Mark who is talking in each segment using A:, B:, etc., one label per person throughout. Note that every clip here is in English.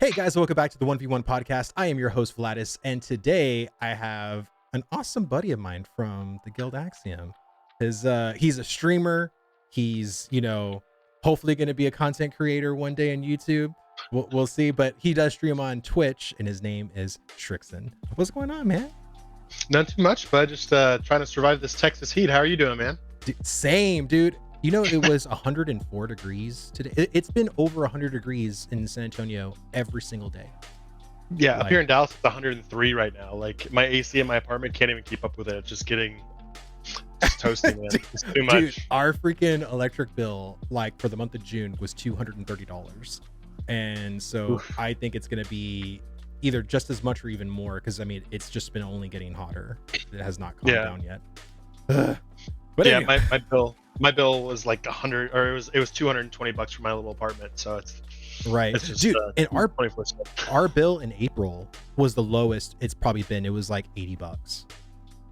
A: Hey guys, welcome back to the 1v1 podcast. I am your host Vlhadus, and today I have an awesome buddy of mine from the guild Axiom. He's a streamer. He's, hopefully going to be a content creator one day on YouTube. We'll see, but he does stream on Twitch, and his name is Srixun. What's going on, man?
B: Not too much, but just trying to survive this Texas heat. How are you doing, man?
A: Same, dude. It was 104 degrees today. It's been over 100 degrees in San Antonio every single day.
B: Yeah, up here in Dallas, it's 103 right now. Like, my AC in my apartment can't even keep up with it. It's just toasting, man. It's too much.
A: Dude, our freaking electric bill, for the month of June, was $230. And so Oof. I think it's going to be either just as much or even more, because, it's just been only getting hotter. It has not calmed down yet. But
B: yeah,
A: anyway.
B: my bill was like 100, or it was $220 for my little apartment. So it's
A: right,
B: it's just,
A: dude. And our bill in April was the lowest it's probably been. It was like $80.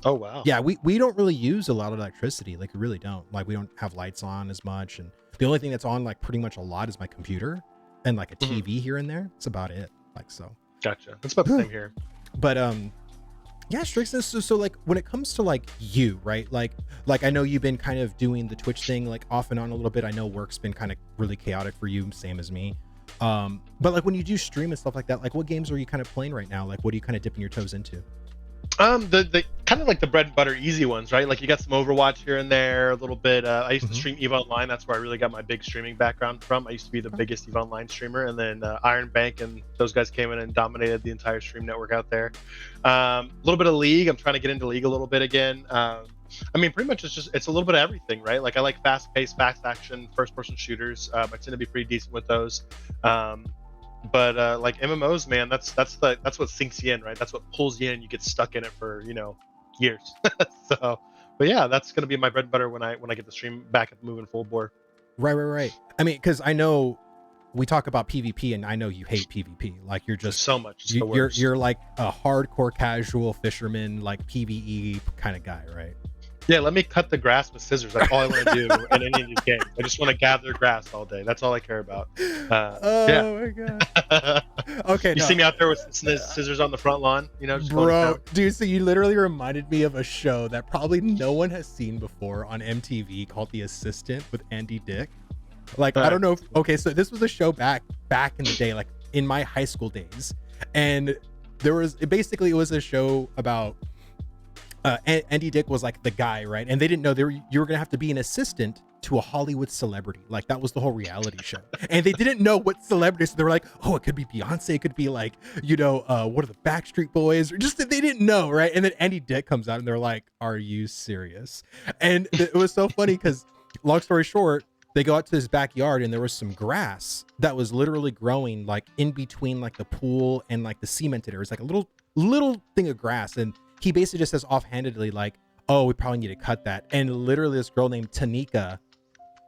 B: Oh wow.
A: Yeah, we don't really use a lot of electricity. We really don't. We don't have lights on as much, and the only thing that's on pretty much a lot is my computer and a TV here and there. That's about it. So.
B: Gotcha. That's about the same here.
A: But yeah, Srixun. So when it comes to you, right? I know you've been kind of doing the Twitch thing off and on a little bit. I know work's been kind of really chaotic for you, same as me. But when you do stream and stuff like that, what games are you kind of playing right now? What are you kind of dipping your toes into?
B: The kind of the bread and butter easy ones, right? You got some Overwatch here and there, a little bit. I used to stream EVE Online. That's where I really got my big streaming background from. I used to be the biggest EVE Online streamer, and then Iron Bank and those guys came in and dominated the entire stream network out there. A little bit of League. I'm trying to get into League a little bit again. Pretty much it's a little bit of everything, right? I like fast-paced, fast-action, first-person shooters. I tend to be pretty decent with those. But MMOs, man, that's what sinks you in, right? That's what pulls you in. You get stuck in it for years. So, but yeah, that's gonna be my bread and butter when I get the stream back up moving full bore.
A: Right. Because I know we talk about PvP, and I know you hate PvP. You're just
B: so much.
A: You're like a hardcore casual fisherman, PvE kind of guy, right?
B: Yeah, let me cut the grass with scissors. That's all I want to do in any of these games. I just want to gather grass all day. That's all I care about.
A: My god. Okay.
B: You see me out there with scissors on the front lawn, just
A: bro, dude. So you literally reminded me of a show that probably no one has seen before on MTV called The Assistant with Andy Dick. I don't know. Okay, so this was a show back in the day, in my high school days, and it was a show about. Andy Dick was the guy, right? And they didn't know you were gonna have to be an assistant to a Hollywood celebrity. That was the whole reality show. And they didn't know what celebrities. So they were like, oh, it could be Beyonce, it could be what are the Backstreet Boys, or just they didn't know, right? And then Andy Dick comes out and they're like, are you serious? And it was so funny because, long story short, they go out to his backyard and there was some grass that was literally growing in between the pool and the cemented area. It's a little thing of grass, and he basically just says offhandedly oh, we probably need to cut that. And literally this girl named Tanika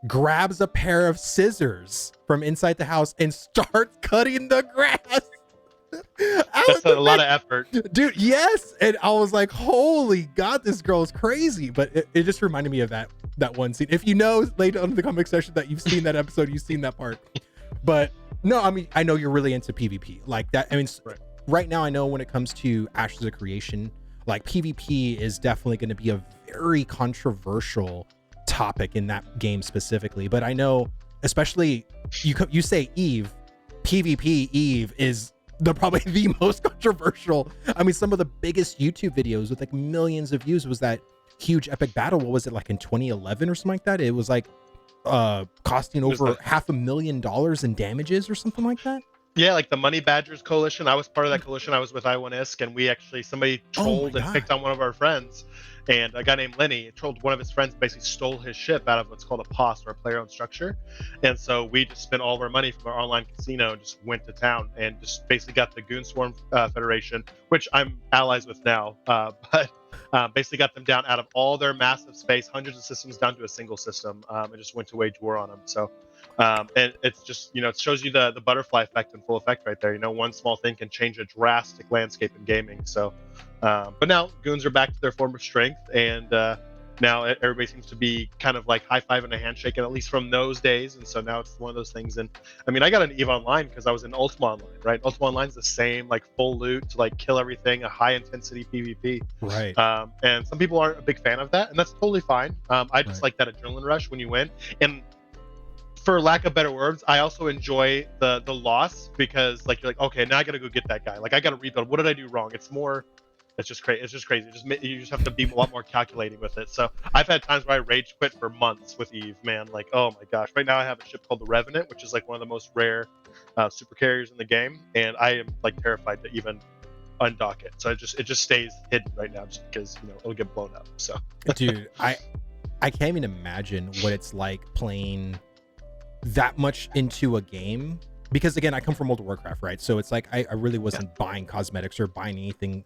A: grabs a pair of scissors from inside the house and starts cutting the grass.
B: That's a lot of effort,
A: dude. Yes. And I was like, holy God, this girl is crazy. But it just reminded me of that one scene. If you know, later on in the comment section that you've seen that episode, you've seen that part. But no, I know you're really into PvP that. Right now, I know when it comes to Ashes of Creation, PvP is definitely going to be a very controversial topic in that game specifically. But I know, especially you say Eve, PvP Eve is probably the most controversial. Some of the biggest YouTube videos with millions of views was that huge epic battle. What was it, in 2011 or something like that? It was costing over $500,000 in damages or something like that.
B: Yeah, the Money Badgers coalition. I was part of that coalition. I was with I1ISK, and somebody trolled and picked on one of our friends. And a guy named Lenny trolled one of his friends, basically stole his ship out of what's called a POS, or a player-owned structure. And so we just spent all of our money from our online casino and just went to town and just basically got the Goonswarm Federation, which I'm allies with now, but basically got them down out of all their massive space, hundreds of systems, down to a single system, and just went to wage war on them. So and it's just, it shows you the butterfly effect in full effect right there. One small thing can change a drastic landscape in gaming. So but now goons are back to their former strength, and now everybody seems to be kind of like high five and a handshake, and at least from those days. And so now it's one of those things. And I mean, I got an EVE Online because I was in Ultima Online, right? Ultima Online's the same, like full loot to like kill everything, a high intensity PvP.
A: Right.
B: And some people aren't a big fan of that, and that's totally fine. I just
A: Right.
B: like that adrenaline rush when you win. And for lack of better words, I also enjoy the loss, because like you're like, okay, now I gotta go get that guy. Like I gotta rebuild. What did I do wrong? It's more. It's just crazy. It's just crazy. You just have to be a lot more calculating with it. So I've had times where I rage quit for months with EVE, man. Like, oh my gosh. Right now I have a ship called the Revenant, which is like one of the most rare super carriers in the game, and I am like terrified to even undock it. So it just stays hidden right now, just because it'll get blown up. So
A: Dude, I can't even imagine what it's like playing that much into a game, because again, I come from World of Warcraft, right? So it's like I really wasn't buying cosmetics or buying anything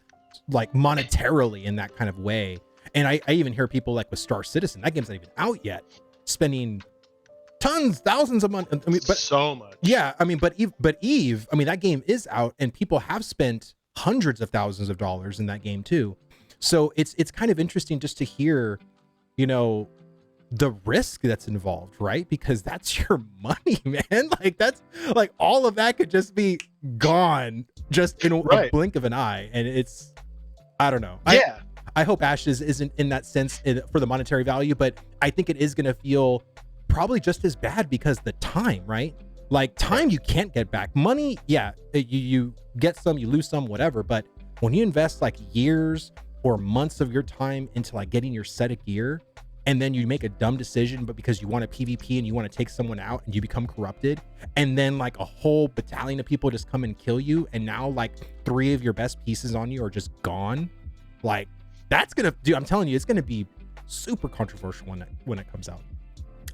A: like monetarily in that kind of way. And I even hear people like with Star Citizen, that game's not even out yet, spending tons, thousands of money. I mean, but
B: so much.
A: Yeah, I mean, but Eve, I mean, that game is out, and people have spent hundreds of thousands of dollars in that game too. So it's kind of interesting just to hear, the risk that's involved, right? Because that's your money, man. Like that's like all of that could just be gone just in a blink of an eye. And it's, I don't know.
B: Yeah.
A: I hope Ashes isn't in that sense for the monetary value, but I think it is going to feel probably just as bad because the time, right? Like time you can't get back. Money, yeah, you get some, you lose some, whatever. But when you invest like years or months of your time into like getting your set of gear, and then you make a dumb decision, but because you want a PvP and you want to take someone out and you become corrupted, and then like a whole battalion of people just come and kill you, and now like 3 of your best pieces on you are just gone. Like that's gonna, dude, I'm telling you, it's gonna be super controversial when it comes out.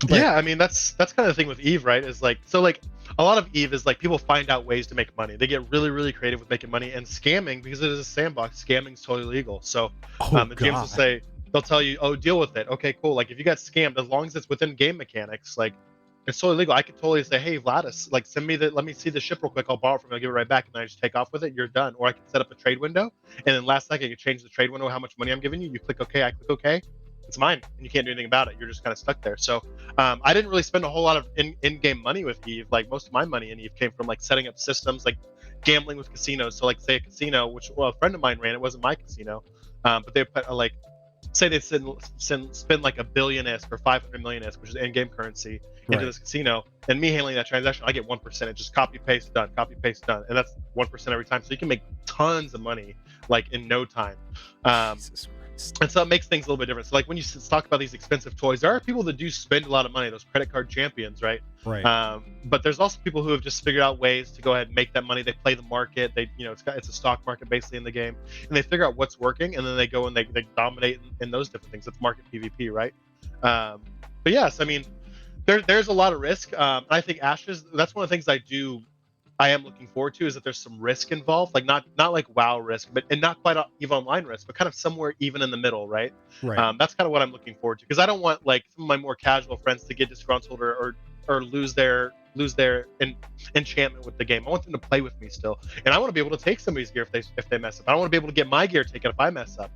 B: But, yeah, I mean that's kind of the thing with EVE, right? Is like, so like a lot of EVE is like people find out ways to make money. They get really, really creative with making money, and scamming, because it is a sandbox, scamming's totally legal. So the games will say, they'll tell you, oh, deal with it. Okay, cool. Like if you got scammed, as long as it's within game mechanics, like it's totally legal. I could totally say, hey, Vlhadus, like send me let me see the ship real quick. I'll borrow it from you. I'll give it right back. And then I just take off with it. You're done. Or I can set up a trade window. And then last second, you change the trade window, how much money I'm giving you. You click OK. I click OK. It's mine. And you can't do anything about it. You're just kind of stuck there. So I didn't really spend a whole lot of in-game money with EVE. Like most of my money in EVE came from like setting up systems, like gambling with casinos. So like say a casino, which a friend of mine ran, it wasn't my casino. But they put like, say they spend like $1 billion or 500 million, which is in-game currency, into this casino, and me handling that transaction, I get 1%. It just copy paste done, and that's 1% every time. So you can make tons of money like in no time. Jesus Christ. And so it makes things a little bit different. So like when you talk about these expensive toys, there are people that do spend a lot of money, those credit card champions, right?
A: Right.
B: But there's also people who have just figured out ways to go ahead and make that money. They play the market. They, it's a stock market basically in the game, and they figure out what's working, and then they go and they dominate in those different things. It's market PvP, right? But yes, I mean, there's a lot of risk. I think Ashes, that's one of the things I am looking forward to, is that there's some risk involved, like not like WoW risk, and not quite EVE Online risk, but kind of somewhere even in the middle, right? That's kind of what I'm looking forward to, because I don't want like some of my more casual friends to get disgruntled or lose their enchantment with the game. I want them to play with me still, and I want to be able to take somebody's gear if they mess up. I don't want to be able to get my gear taken if I mess up.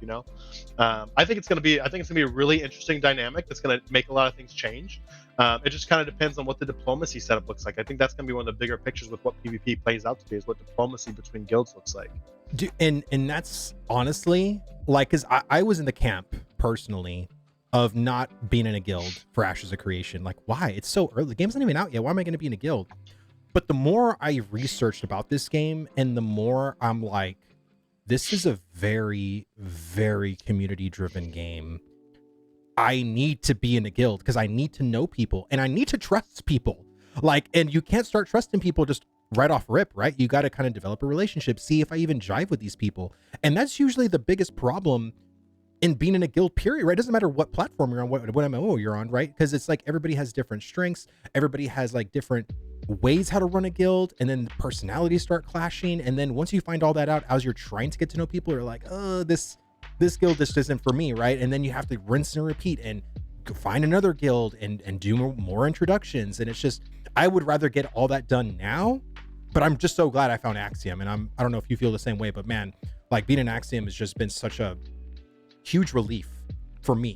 B: I think it's gonna be a really interesting dynamic that's gonna make a lot of things change. It just kind of depends on what the diplomacy setup looks like. I think that's gonna be one of the bigger pictures with what PvP plays out to be, is what diplomacy between guilds looks like.
A: Dude, and that's honestly like, because I was in the camp personally of not being in a guild for Ashes of Creation. Like, why? It's so early. The game's not even out yet. Why am I going to be in a guild? But the more I researched about this game, and the more I'm like, this is a very, very community-driven game. I need to be in a guild because I need to know people and I need to trust people. Like, and you can't start trusting people just right off rip, right? You got to kind of develop a relationship, see if I even jive with these people. And that's usually the biggest problem in being in a guild, period, right? It doesn't matter what platform you're on, what MMO you're on, right? Because it's like everybody has different strengths. Everybody has like different ways how to run a guild, and then personalities start clashing. And then once you find all that out, as you're trying to get to know people, you're like, oh, this guild just isn't for me, right? And then you have to rinse and repeat and find another guild and do more introductions. And it's just, I would rather get all that done now, but I'm just so glad I found Axiom. And I don't know if you feel the same way, but man, like being an Axiom has just been such a huge relief for me,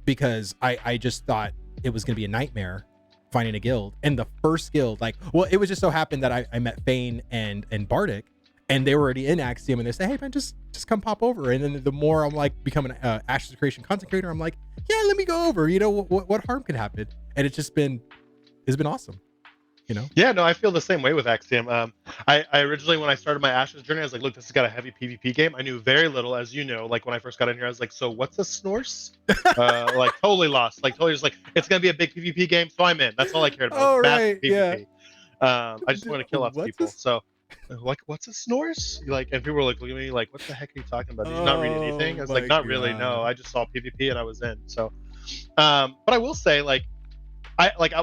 A: because I just thought it was gonna be a nightmare finding a guild. And the first guild, like, well, it was just so happened that I met Fane and Bardic, and they were already in Axiom, and they say, hey man, just come pop over. And then the more I'm like becoming Ashes of Creation content creator, I'm like, yeah, let me go over. You know, what harm could happen? And it's been awesome. You know?
B: Yeah, no, I feel the same way with Axiom. I originally, when I started my Ashes journey, I was like, look, this has got a heavy PvP game. I knew very little, as you know. Like when I first got in here, I was like, so what's a Snorse? Like totally lost. Like totally just like, it's gonna be a big PvP game, so I'm in. That's all I cared about.
A: Oh,
B: Massive
A: right, yeah.
B: PvP. I just want to kill lots of people. So, like, what's a Snorse? Like, and people were like looking at me like, what the heck are you talking about? Did you not read anything? I was like, not really. No, I just saw PvP and I was in. So, but I will say, like,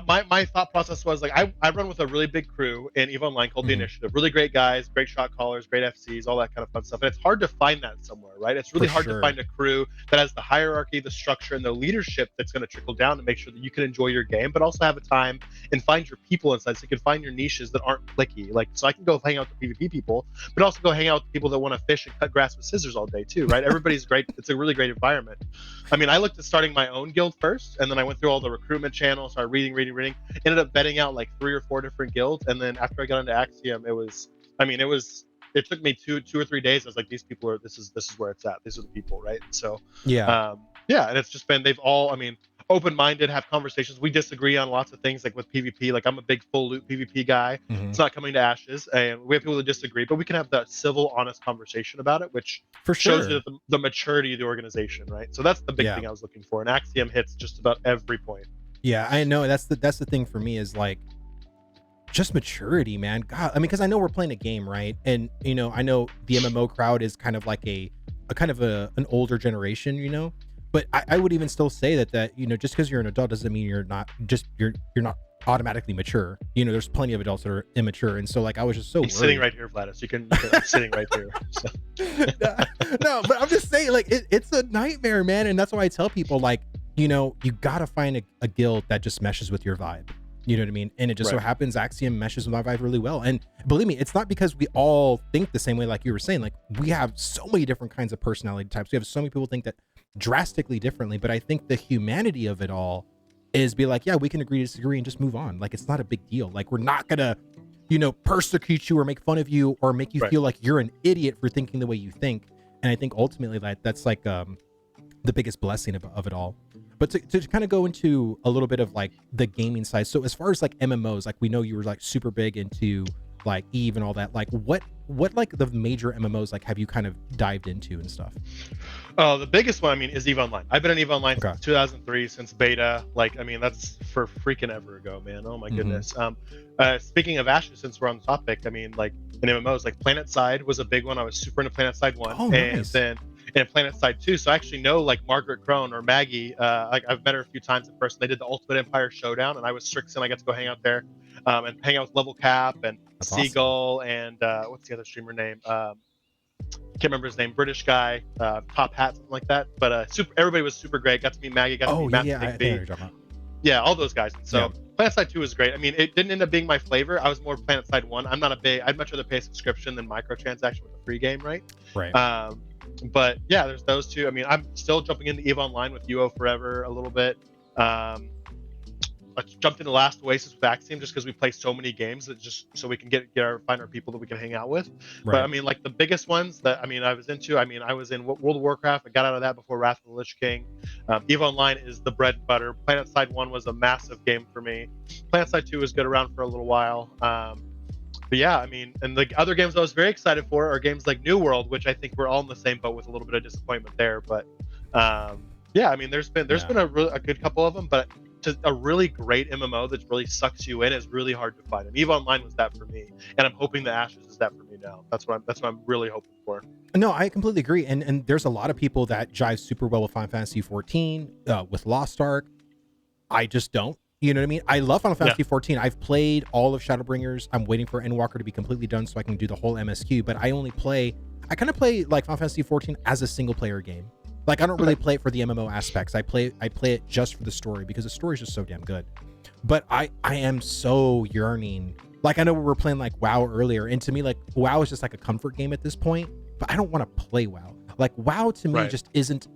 B: my thought process was like I run with a really big crew in EVE Online called the Initiative. Really great guys, great shot callers, great FCs, all that kind of fun stuff. And it's hard to find that somewhere, right? It's really hard to find a crew that has the hierarchy, the structure, and the leadership that's going to trickle down to make sure that you can enjoy your game, but also have a time and find your people inside, so you can find your niches that aren't clicky. Like, so I can go hang out with PvP people, but also go hang out with people that want to fish and cut grass with scissors all day too, right? Everybody's great. It's a really great environment. I mean, I looked at starting my own guild first, and then I went through all the recruitment channels, started reading, ended up betting out like 3 or 4 different guilds. And then after I got into Axiom, it took me two or 3 days. I was like, these people are, this is where it's at. These are the people, right? So and it's just been, they've all, I mean, open-minded, have conversations. We disagree on lots of things, like with PvP. Like, I'm a big full loot PvP guy. It's not coming to Ashes, and we have people that disagree, but we can have that civil, honest conversation about it, which shows you the maturity of the organization, right? So that's the big thing I was looking for, and Axiom hits just about every point.
A: Yeah, I know. That's the thing for me, is like just maturity, man. God, I mean, because I know we're playing a game, right? And you know, I know the MMO crowd is kind of like an older generation, you know. But I would even still say that you know, just because you're an adult doesn't mean you're not automatically mature. You know, there's plenty of adults that are immature, and so like I was just so worried.
B: Sitting right here, Vlhadus. I'm sitting right here. So.
A: No, but I'm just saying, like it's a nightmare, man, and that's why I tell people, like, you know, you gotta find a guild that just meshes with your vibe. You know what I mean? And it just so happens Axiom meshes with my vibe really well. And believe me, it's not because we all think the same way, like you were saying. Like, we have so many different kinds of personality types. We have so many people think that drastically differently. But I think the humanity of it all is be like, yeah, we can agree to disagree and just move on. Like, it's not a big deal. Like, we're not gonna, you know, persecute you or make fun of you or make you feel like you're an idiot for thinking the way you think. And I think ultimately that's like the biggest blessing of it all. But to kind of go into a little bit of like the gaming side. So as far as like MMOs, like we know you were like super big into like EVE and all that. Like what like the major MMOs like have you kind of dived into and stuff?
B: Oh, the biggest one, I mean, is EVE Online. I've been in EVE Online since 2003, since beta. Like, I mean, that's for freaking ever ago, man. Oh my goodness. Speaking of Ashes, since we're on the topic, I mean, like in MMOs, like PlanetSide was a big one. I was super into PlanetSide 1.
A: Oh,
B: and
A: nice.
B: then in PlanetSide 2, so I actually know like Margaret Crone or Maggie. Like, I've met her a few times in person. They did the Ultimate Empire Showdown, and I was Srixun. I got to go hang out there and hang out with Level Cap and
A: That's
B: Seagull and what's the other streamer name? Can't remember his name. British guy, top hat, something like that. But everybody was super great. Got to meet Maggie. Got to meet Matt Big B. Yeah, all those guys. So PlanetSide 2 was great. I mean, it didn't end up being my flavor. I was more PlanetSide 1. I'm not a big. I'd much rather pay a subscription than microtransaction with a free game, right?
A: Right.
B: But yeah, there's those two. I mean, I'm still jumping into EVE Online with UO Forever a little bit. I jumped into Last Oasis with Axiom just because we play so many games, that just so we can find our people that we can hang out with. Right. But I mean, like the biggest ones that I was into. I mean, I was in World of Warcraft. I got out of that before Wrath of the Lich King. EVE Online is the bread and butter. PlanetSide 1 was a massive game for me. PlanetSide 2 was good around for a little while. But yeah, I mean, and the other games I was very excited for are games like New World, which I think we're all in the same boat with a little bit of disappointment there. But yeah, I mean, there's been a good couple of them, but a really great MMO that really sucks you in is really hard to find. And EVE Online was that for me, and I'm hoping the Ashes is that for me now. That's what I'm really hoping for.
A: No, I completely agree. And there's a lot of people that jive super well with Final Fantasy 14, with Lost Ark. I just don't. You know what I mean? I love Final Fantasy 14. I've played all of Shadowbringers. I'm waiting for Endwalker to be completely done so I can do the whole MSQ. But I kind of play like Final Fantasy 14 as a single player game. Like, I don't really play it for the MMO aspects. I play it just for the story because the story is just so damn good. But I am so yearning. Like, I know we were playing like WoW earlier, and to me, like, WoW is just like a comfort game at this point. But I don't want to play WoW. Like, WoW to me just isn't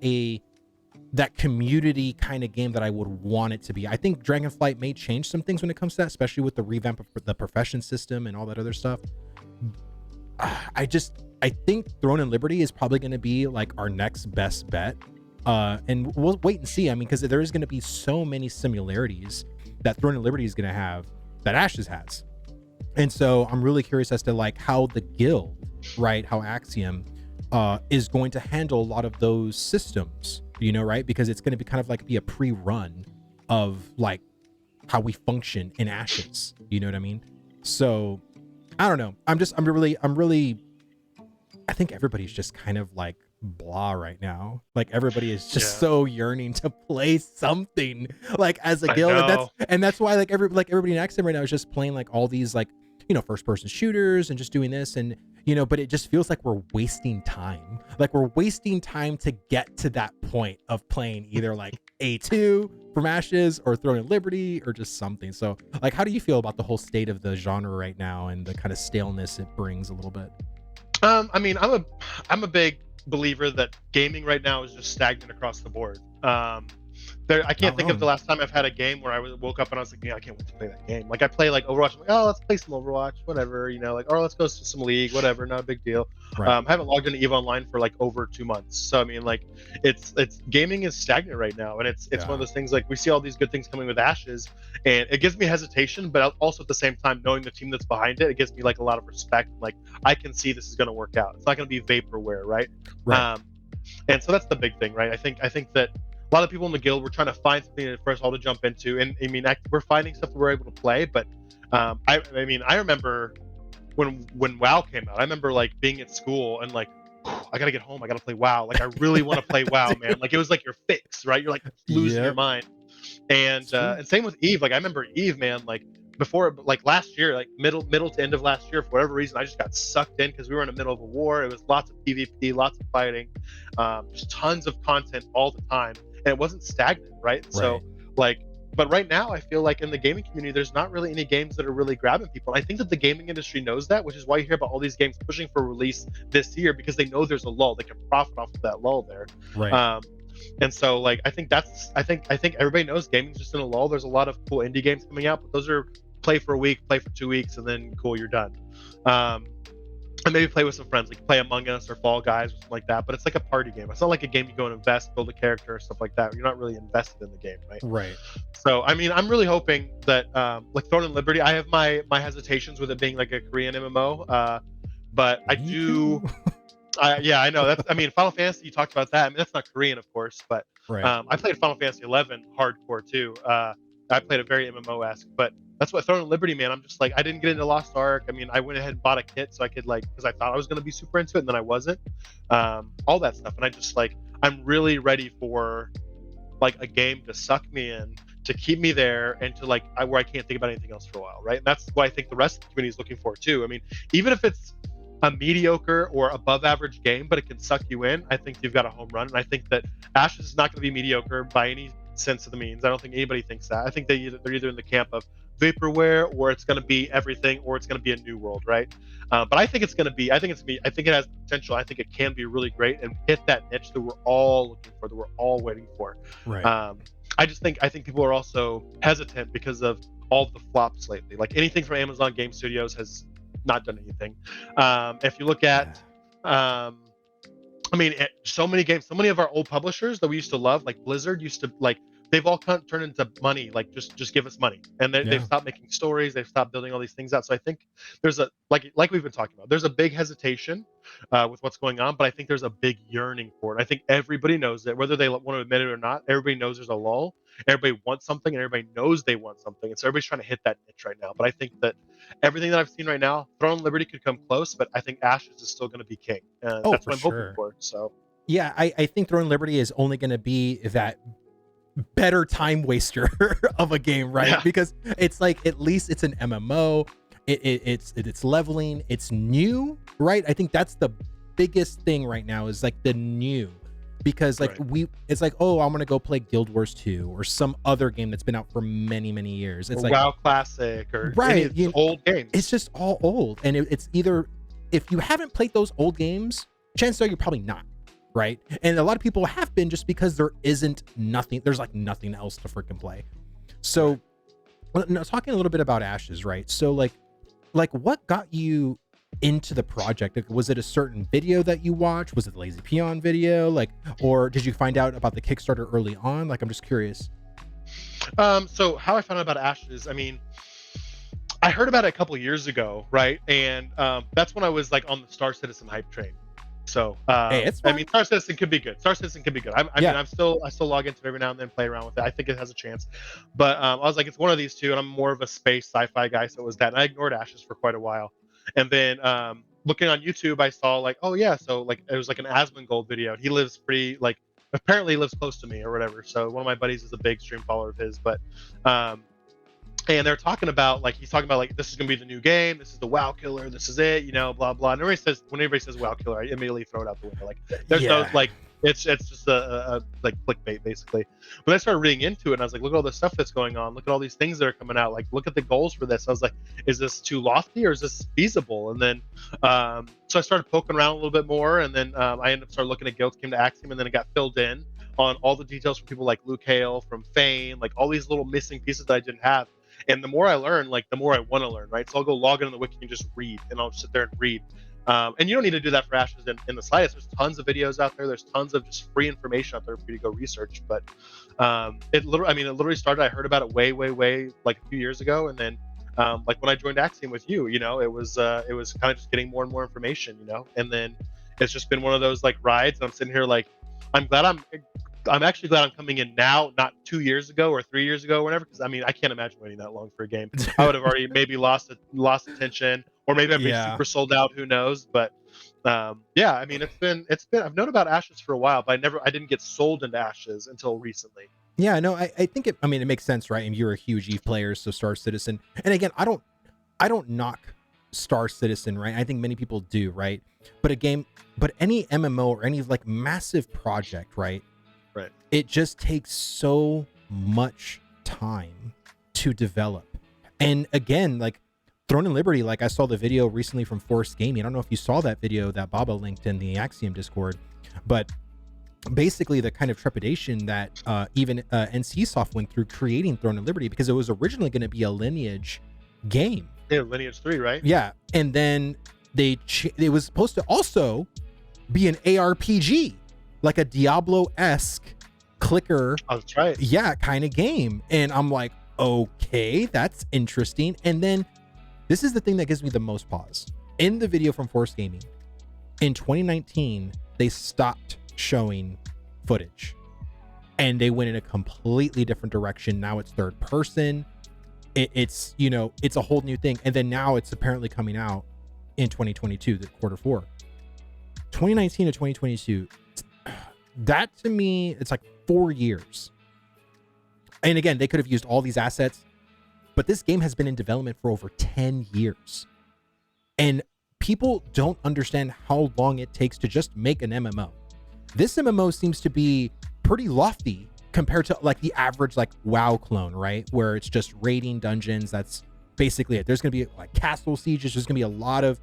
A: that community kind of game that I would want it to be. I think Dragonflight may change some things when it comes to that, especially with the revamp of the profession system and all that other stuff. I think Throne and Liberty is probably going to be like our next best bet. And we'll wait and see. I mean, because there is going to be so many similarities that Throne and Liberty is going to have that Ashes has. And so I'm really curious as to like how the guild, right, how Axiom is going to handle a lot of those systems, you know, right? Because it's going to be kind of like be a pre-run of like how we function in Ashes, you know what I mean? So I don't know. I think everybody's just kind of like blah right now. Like everybody is just so yearning to play something like as a guild. And that's why like everybody in Axiom right now is just playing like all these like, you know, first person shooters and just doing this, and you know, but it just feels like we're wasting time. Like we're wasting time to get to that point of playing either like A2 from Ashes or Throne and Liberty or just something. So like, how do you feel about the whole state of the genre right now and the kind of staleness it brings a little bit?
B: I mean, I'm a big believer that gaming right now is just stagnant across the board. I can't think of the last time I've had a game where I woke up and I was like, yeah, I can't wait to play that game. Like I play like Overwatch, I'm like, oh, let's play some Overwatch, whatever, you know, like, or let's go to some League, whatever, not a big deal. Right. I haven't logged into EVE Online for like over 2 months. So I mean, like, it's gaming is stagnant right now, and it's one of those things. Like we see all these good things coming with Ashes, and it gives me hesitation, but also at the same time, knowing the team that's behind it, it gives me like a lot of respect. Like I can see this is going to work out. It's not going to be vaporware, right? And so that's the big thing, right? I think that a lot of people in the guild were trying to find something for us all to jump into, and I mean, we're finding stuff that we're able to play. But I mean, I remember when WoW came out. I remember like being at school and like, I gotta get home. I gotta play WoW. Like I really want to play WoW, man. Like it was like your fix, right? You're like losing your mind. And same with EVE. Like I remember EVE, man. Like before, like last year, like middle to end of last year, for whatever reason, I just got sucked in because we were in the middle of a war. It was lots of PvP, lots of fighting, just tons of content all the time. And it wasn't stagnant, right? So like, but right now I feel like in the gaming community, there's not really any games that are really grabbing people. And I think that the gaming industry knows that, which is why you hear about all these games pushing for release this year, because they know there's a lull. They can profit off of that lull there. Right. And so like, I think everybody knows gaming's just in a lull. There's a lot of cool indie games coming out, but those are play for a week, play for 2 weeks, and then cool, you're done. And maybe play with some friends, like play Among Us or Fall Guys or something like that. But it's like a party game. It's not like a game you go and invest, build a character or stuff like that. You're not really invested in the game, right? Right. So, I mean, I'm really hoping that, like Throne and Liberty, I have my hesitations with it being like a Korean MMO. But I do... yeah, I know. That's. I mean, Final Fantasy, you talked about that. I mean, that's not Korean, of course, but I played Final Fantasy 11 hardcore too. I played it very MMO-esque, but that's what Throne and Liberty, man. I'm just like, I didn't get into Lost Ark. I mean, I went ahead and bought a kit so I could like, because I thought I was going to be super into it, and then I wasn't. All that stuff, and I just like, I'm really ready for like a game to suck me in, to keep me there, and to like where I can't think about anything else for a while, right? And that's what I think the rest of the community is looking for too. I mean, even if it's a mediocre or above average game, but it can suck you in, I think you've got a home run. And I think that Ashes is not going to be mediocre by any sense of the means. I don't think anybody thinks that. I think they're either in the camp of vaporware, or it's going to be everything, or it's going to be a new world, right? But I think it's going to be. I think it has potential. I think it can be really great and hit that niche that we're all looking for, that we're all waiting for. Right. I think people are also hesitant because of all the flops lately. Like anything from Amazon Game Studios has not done anything. If you look at, I mean, so many games, so many of our old publishers that we used to love, like Blizzard used to like, they've all kind of turned into money, like just give us money, and they've stopped making stories, they've stopped building all these things out. So I think there's a like we've been talking about, there's a big hesitation with what's going on, but I think there's a big yearning for it. I think everybody knows it, whether they want to admit it or not. Everybody knows there's a lull. Everybody wants something, and everybody knows they want something, and so everybody's trying to hit that niche right now. But I think that everything that I've seen right now, Throne and Liberty could come close, but I think Ashes is still going to be king. That's what I'm hoping for. So
A: yeah, I think Throne and Liberty is only going to be that better time waster of a game, right? Yeah. Because it's like, at least it's an MMO. It's leveling. It's new, right? I think that's the biggest thing right now, is like the new. Because like it's like, oh, I'm gonna go play Guild Wars 2 or some other game that's been out for many years. It's
B: or
A: like
B: WoW Classic or old games.
A: It's just all old, and it's either, if you haven't played those old games, chances are you're probably not, right? And a lot of people have been, just because there's like nothing else to freaking play. So talking a little bit about Ashes, right? So like what got you into the project? Like, was it a certain video that you watched? Was it the Lazy Peon video? Like, or did you find out about the Kickstarter early on? Like, I'm just curious.
B: So how I found out about Ashes, I mean, I heard about it a couple of years ago, right? And that's when I was like on the Star Citizen hype train. So
A: Hey, it's fine.
B: I mean, Star Citizen could be good. Star Citizen could be good. I mean, I still log into it every now and then, play around with it. I think it has a chance. But I was like, it's one of these two, and I'm more of a space sci-fi guy, so it was that. And I ignored Ashes for quite a while, and then looking on YouTube, I saw like, oh yeah, so like it was like an Asmongold video. He lives pretty like, apparently lives close to me or whatever. So one of my buddies is a big stream follower of his, but and they're talking about like, he's talking about like, this is gonna be the new game, this is the WoW killer, this is it, you know, blah blah. And when everybody says WoW killer, I immediately throw it out the window. Like there's no like, it's just a like clickbait basically. But I started reading into it, and I was like, look at all the stuff that's going on, look at all these things that are coming out, like look at the goals for this. I was like, is this too lofty or is this feasible? And then so I started poking around a little bit more, and then I ended up started looking at guilds, came to Axiom, and then it got filled in on all the details from people like Luke Hale, from Fane, like all these little missing pieces that I didn't have. And the more I learn, like the more I want to learn, right? So I'll go log into the wiki and just read, and I'll sit there and read. And you don't need to do that for Ashes in the slightest. There's tons of videos out there. There's tons of just free information out there for you to go research. But it literally started. I heard about it way like a few years ago, and then like when I joined Axiom with you, you know, it was kind of just getting more and more information, you know. And then it's just been one of those like rides. And I'm sitting here like, I'm actually glad I'm coming in now, not 2 years ago or 3 years ago or whatever. Because I mean, I can't imagine waiting that long for a game. I would have already maybe lost attention, or maybe I'd be super sold out. Who knows? But yeah, I mean, it's been. I've known about Ashes for a while, but I didn't get sold into Ashes until recently.
A: Yeah, no, I think it makes sense, right? And you're a huge EVE player, so Star Citizen. And again, I don't knock Star Citizen, right? I think many people do, right? But any MMO or any like massive project, right?
B: Right.
A: It just takes so much time to develop. And again, like Throne and Liberty, like I saw the video recently from Force Gaming. I don't know if you saw that video that Baba linked in the Axiom Discord, but basically the kind of trepidation that even NCSoft went through creating Throne and Liberty, because it was originally going to be a Lineage game.
B: Yeah, Lineage 3, right?
A: Yeah. And then it was supposed to also be an ARPG, like a Diablo-esque clicker.
B: Oh, that's right.
A: Yeah, kind of game. And I'm like, okay, that's interesting. And then this is the thing that gives me the most pause. In the video from Force Gaming, in 2019, they stopped showing footage and they went in a completely different direction. Now it's third person. It's, you know, it's a whole new thing. And then now it's apparently coming out in 2022, the Q4. 2019 to 2022, that to me, it's like 4 years. And again, they could have used all these assets, but this game has been in development for over 10 years. And people don't understand how long it takes to just make an MMO. This MMO seems to be pretty lofty compared to like the average like WoW clone, right? Where it's just raiding dungeons. That's basically it. There's going to be like castle sieges. There's going to be a lot of,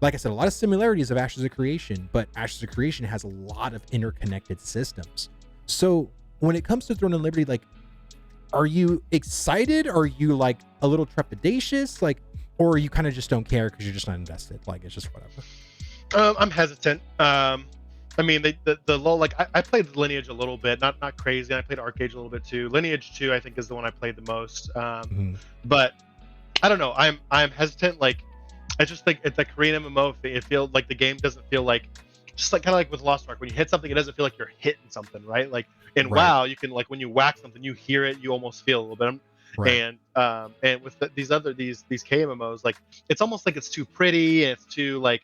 A: like I said, a lot of similarities of Ashes of Creation, but Ashes of Creation has a lot of interconnected systems. So when it comes to Throne and Liberty, like, are you excited? Are you like a little trepidatious? Like, or you kind of just don't care because you're just not invested? Like, it's just whatever.
B: I'm hesitant. I mean, the low, like I played the Lineage a little bit, not crazy. I played Arcade a little bit too. Lineage 2, I think, is the one I played the most. But I don't know. I'm hesitant. Like, I just think it's a Korean MMO. It feels like the game doesn't feel like, just like kind of like with Lost Ark, when you hit something, it doesn't feel like you're hitting something, right? Like in WoW, you can, like when you whack something, you hear it, you almost feel a little bit. And with these KMMOs, like it's almost like it's too pretty, and it's too like,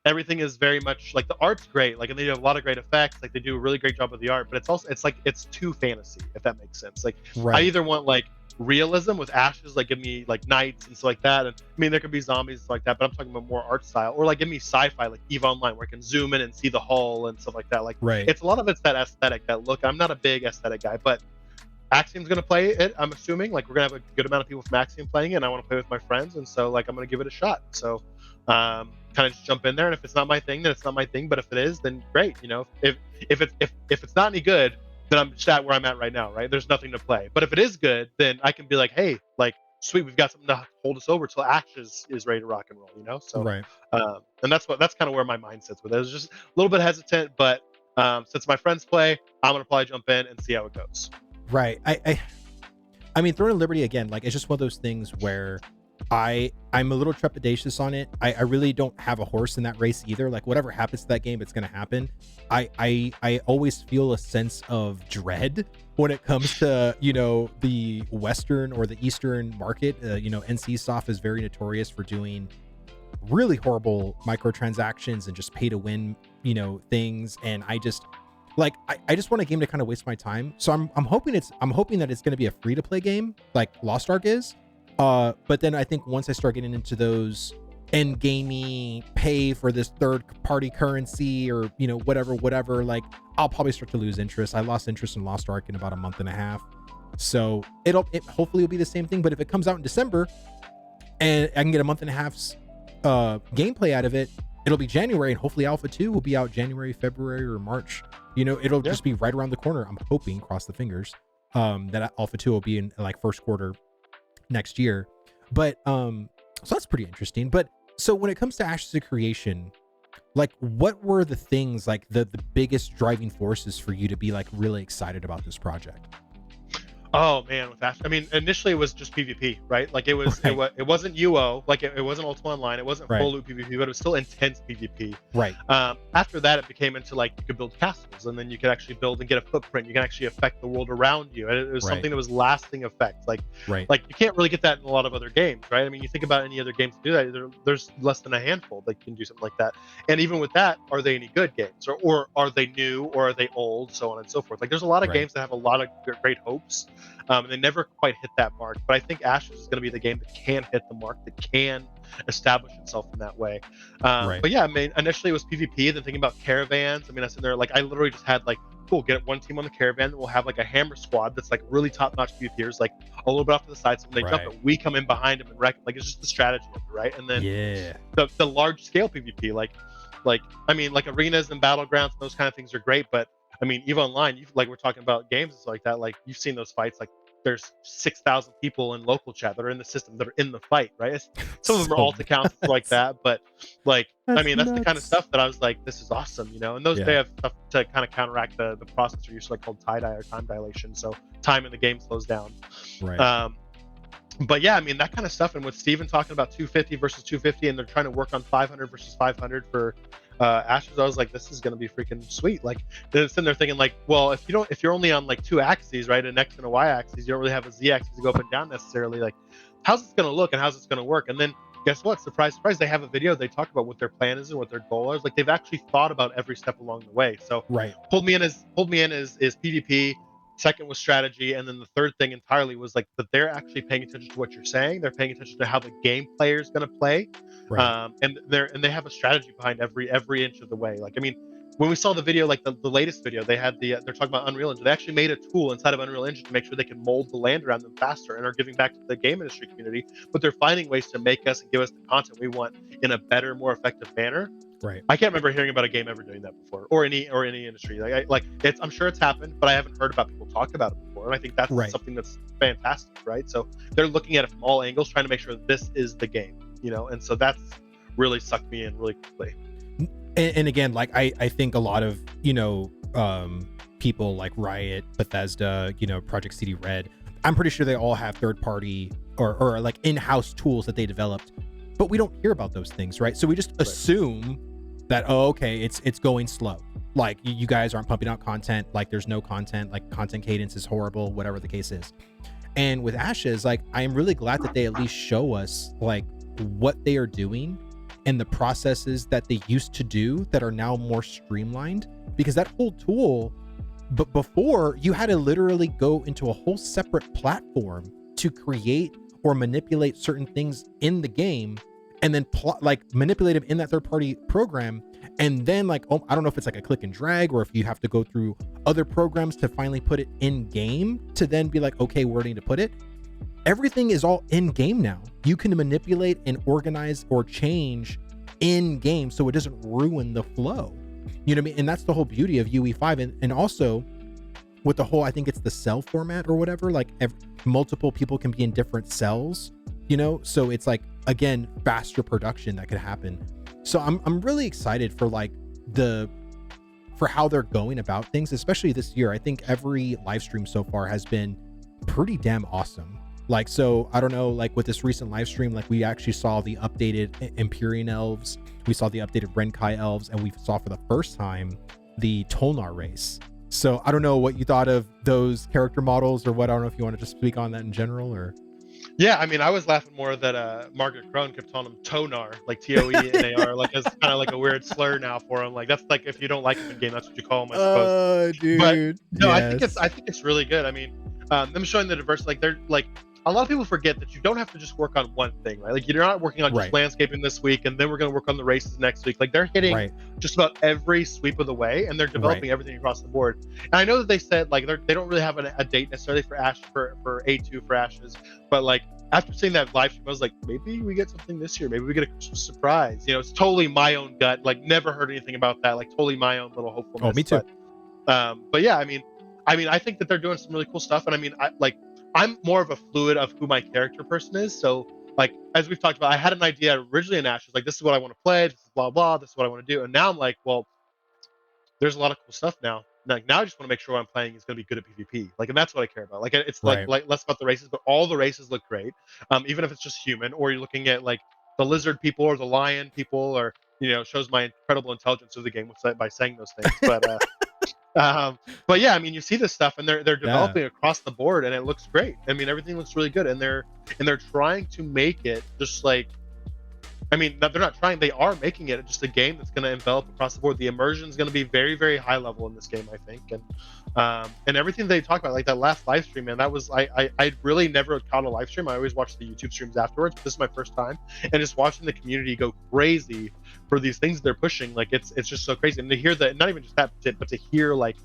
B: everything is very much like, the art's great, like, and they do a lot of great effects, like they do a really great job with the art, but it's also, it's like, it's too fantasy, if that makes sense. Like I either want like realism with Ashes, like give me like knights and stuff like that, and I mean there could be zombies and stuff like that, but I'm talking about more art style, or like give me sci-fi like EVE Online, where I can zoom in and see the hull and stuff like that. Like it's a lot of it's that aesthetic, that look. I'm not a big aesthetic guy, but Axiom's gonna play it. I'm assuming like we're gonna have a good amount of people from Axiom playing it, and I want to play with my friends, and so like I'm gonna give it a shot. So, kind of just jump in there, and if it's not my thing, then it's not my thing. But if it is, then great. You know, if it's not any good, then I'm just at where I'm at right now. Right? There's nothing to play. But if it is good, then I can be like, hey, like sweet, we've got something to hold us over till Ashes is ready to rock and roll. You know, so
A: Right.
B: and that's kind of where my mind sits with it. I was just a little bit hesitant, but since my friends play, I'm gonna probably jump in and see how it goes.
A: Right. I mean, Throne of Liberty again, like it's just one of those things where I'm a little trepidatious on it. I really don't have a horse in that race either. Like whatever happens to that game, it's gonna happen. I always feel a sense of dread when it comes to, you know, the Western or the Eastern market. You know, NCSoft is very notorious for doing really horrible microtransactions and just pay to win, you know, things. And I just want a game to kind of waste my time. So I'm hoping that it's going to be a free to play game like Lost Ark is. But then I think once I start getting into those end gamey pay for this third party currency or, you know, whatever, like I'll probably start to lose interest. I lost interest in Lost Ark in about a month and a half. So it hopefully will be the same thing. But if it comes out in December and I can get a month and a half's gameplay out of it, it'll be January, and hopefully Alpha 2 will be out January, February, or March. You know, it'll just be right around the corner. I'm hoping, cross the fingers, that Alpha 2 will be in like first quarter next year. But so that's pretty interesting. But so when it comes to Ashes of Creation, like what were the things, like the biggest driving forces for you to be like really excited about this project?
B: Oh man, with Ash, I mean, initially it was just PvP, right? Like it wasn't UO, like it wasn't Ultima Online, it wasn't full loop PvP, but it was still intense PvP.
A: Right.
B: After that, it became into like you could build castles, and then you could actually build and get a footprint. You can actually affect the world around you, and it was something that was lasting effect. Like you can't really get that in a lot of other games, right? I mean, you think about any other games that do that, there's less than a handful that can do something like that. And even with that, are they any good games, or are they new, or are they old, so on and so forth? Like there's a lot of games that have a lot of great hopes. They never quite hit that mark, but I think Ashes is going to be the game that can hit the mark, that can establish itself in that way. But yeah, I mean, initially it was PvP. Then thinking about caravans, I mean, I was in there, like I literally just had like, cool, get one team on the caravan, and we'll have like a hammer squad that's like really top-notch PvPers, like a little bit off to the side, so when they jump it, we come in behind them and wreck. Like it's just the strategy of it, right? And then the large-scale PvP, like I mean, like arenas and battlegrounds, those kind of things are great, but I mean, EVE Online, like we're talking about games and stuff like that, like you've seen those fights, like there's 6,000 people in local chat that are in the system that are in the fight, right? Some of them are alt accounts like that, but like, I mean, that's the kind of stuff that I was like, this is awesome, you know? And those they have stuff to kind of counteract the process we usually called tie-dye or time dilation. So time in the game slows down. Right. But yeah, I mean, that kind of stuff. And with Steven talking about 250 versus 250, and they're trying to work on 500 versus 500 for Ashes, I was like, this is going to be freaking sweet. Like they're sitting there thinking like, well, if you're only on like two axes, right, an X and a Y axis, you don't really have a Z axis to go up and down necessarily. Like, how's it going to look and how's it going to work? And then guess what? Surprise, surprise, they have a video. They talk about what their plan is and what their goal is. Like they've actually thought about every step along the way. So pulled me in as PvP. Second was strategy, and then the third thing entirely was like that they're actually paying attention to what you're saying. They're paying attention to how the game player is going to play, and they have a strategy behind every inch of the way. Like I mean, when we saw the video, like the latest video, they had they're talking about Unreal Engine. They actually made a tool inside of Unreal Engine to make sure they can mold the land around them faster, and are giving back to the game industry community. But they're finding ways to make us and give us the content we want in a better, more effective manner. Right. I can't remember hearing about a game ever doing that before, or any industry. I'm sure it's happened, but I haven't heard about people talk about it before. And I think that's something that's fantastic, right? So they're looking at it from all angles, trying to make sure this is the game, you know. And so that's really sucked me in really quickly.
A: And again, like I think a lot of, you know, people like Riot, Bethesda, you know, Project CD Red, I'm pretty sure they all have third party or like in-house tools that they developed, but we don't hear about those things, right? So we just assume that, oh, okay, it's going slow. Like you guys aren't pumping out content, like there's no content, like content cadence is horrible, whatever the case is. And with Ashes, like I am really glad that they at least show us like what they are doing and the processes that they used to do that are now more streamlined, because that whole tool, but before you had to literally go into a whole separate platform to create or manipulate certain things in the game. and then like manipulate them in that third party program. And then like, oh, I don't know if it's like a click and drag or if you have to go through other programs to finally put it in game to then be like, okay, where do you need to put it? Everything is all in game now. You can manipulate and organize or change in game so it doesn't ruin the flow. You know what I mean? And that's the whole beauty of UE5. And also with the whole, I think it's the cell format or whatever, like multiple people can be in different cells, you know? So it's like, again, faster production that could happen. So I'm really excited for like for how they're going about things, especially this year. I think every live stream so far has been pretty damn awesome. Like, so I don't know, like with this recent live stream, like we actually saw the updated Empyrean elves, we saw the updated Renkai elves, and we saw for the first time the Tolnar race. So I don't know what you thought of those character models or what. I don't know if you want to just speak on that in general or.
B: Yeah, I mean, I was laughing more that Margaret Crone kept calling him Tonar, like Toenar, like as kind of like a weird slur now for him. Like that's like if you don't like him in game, that's what you call him, I suppose.
A: Dude.
B: But no,
A: yes.
B: I think it's really good. I mean, them showing the diversity, like they're like a lot of people forget that you don't have to just work on one thing, right? Like you're not working on just landscaping this week, and then we're going to work on the races next week. Like they're hitting just about every sweep of the way, and they're developing everything across the board. And I know that they said like they don't really have a date necessarily for Ash for A2 for Ashes, but like after seeing that live stream, I was like, maybe we get something this year. Maybe we get a surprise. You know, it's totally my own gut. Like never heard anything about that. Like totally my own little hopefulness.
A: Oh, me too.
B: But yeah, I mean, I think that they're doing some really cool stuff, and I mean, I'm more of a fluid of who my character person is. So like, as we've talked about, I had an idea originally in Ashes, like this is what I want to play, this is blah, blah, this is what I want to do. And now I'm like, well, there's a lot of cool stuff now. Like now I just want to make sure what I'm playing is going to be good at PvP. Like, and that's what I care about. Like it's like less about the races, but all the races look great. Even if it's just human, or you're looking at like the lizard people or the lion people, or, you know, shows my incredible intelligence of the game by saying those things. But yeah, I mean, you see this stuff, and they're developing across the board, and it looks great. I mean, everything looks really good, and they're trying to make it just like, I mean, they're not trying, they are making it just a game that's going to envelop across the board. The immersion is going to be very, very high level in this game, I think, and everything they talk about, like that last live stream, man, that was I really never caught a live stream. I always watched the YouTube streams afterwards. But this is my first time, and just watching the community go crazy for these things they're pushing, like it's just so crazy. And to hear that, not even just that, but to hear like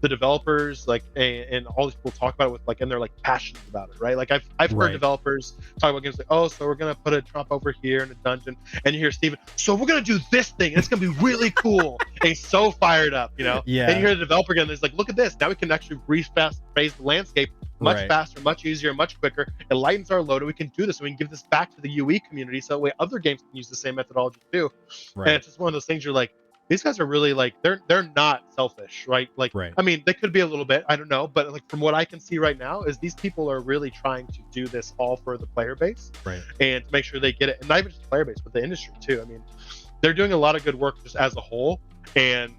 B: the developers, like, and all these people talk about it with like, and they're like passionate about it, right? Like I've heard developers talk about games like, oh, so we're gonna put a trump over here in a dungeon, and you hear Steven, so we're gonna do this thing, and it's gonna be really cool. And he's so fired up, you know. And you hear the developer again, and he's like, look at this, now we can actually raise the landscape much faster, much easier, much quicker. It lightens our load, and we can do this, and we can give this back to the UE community, so that way other games can use the same methodology too. And it's just one of those things you're like, these guys are really like, they're not selfish, right? Like, I mean, they could be a little bit, I don't know, but like from what I can see right now is these people are really trying to do this all for the player base, and to make sure they get it, and not even just the player base, but the industry too. I mean, they're doing a lot of good work just as a whole, and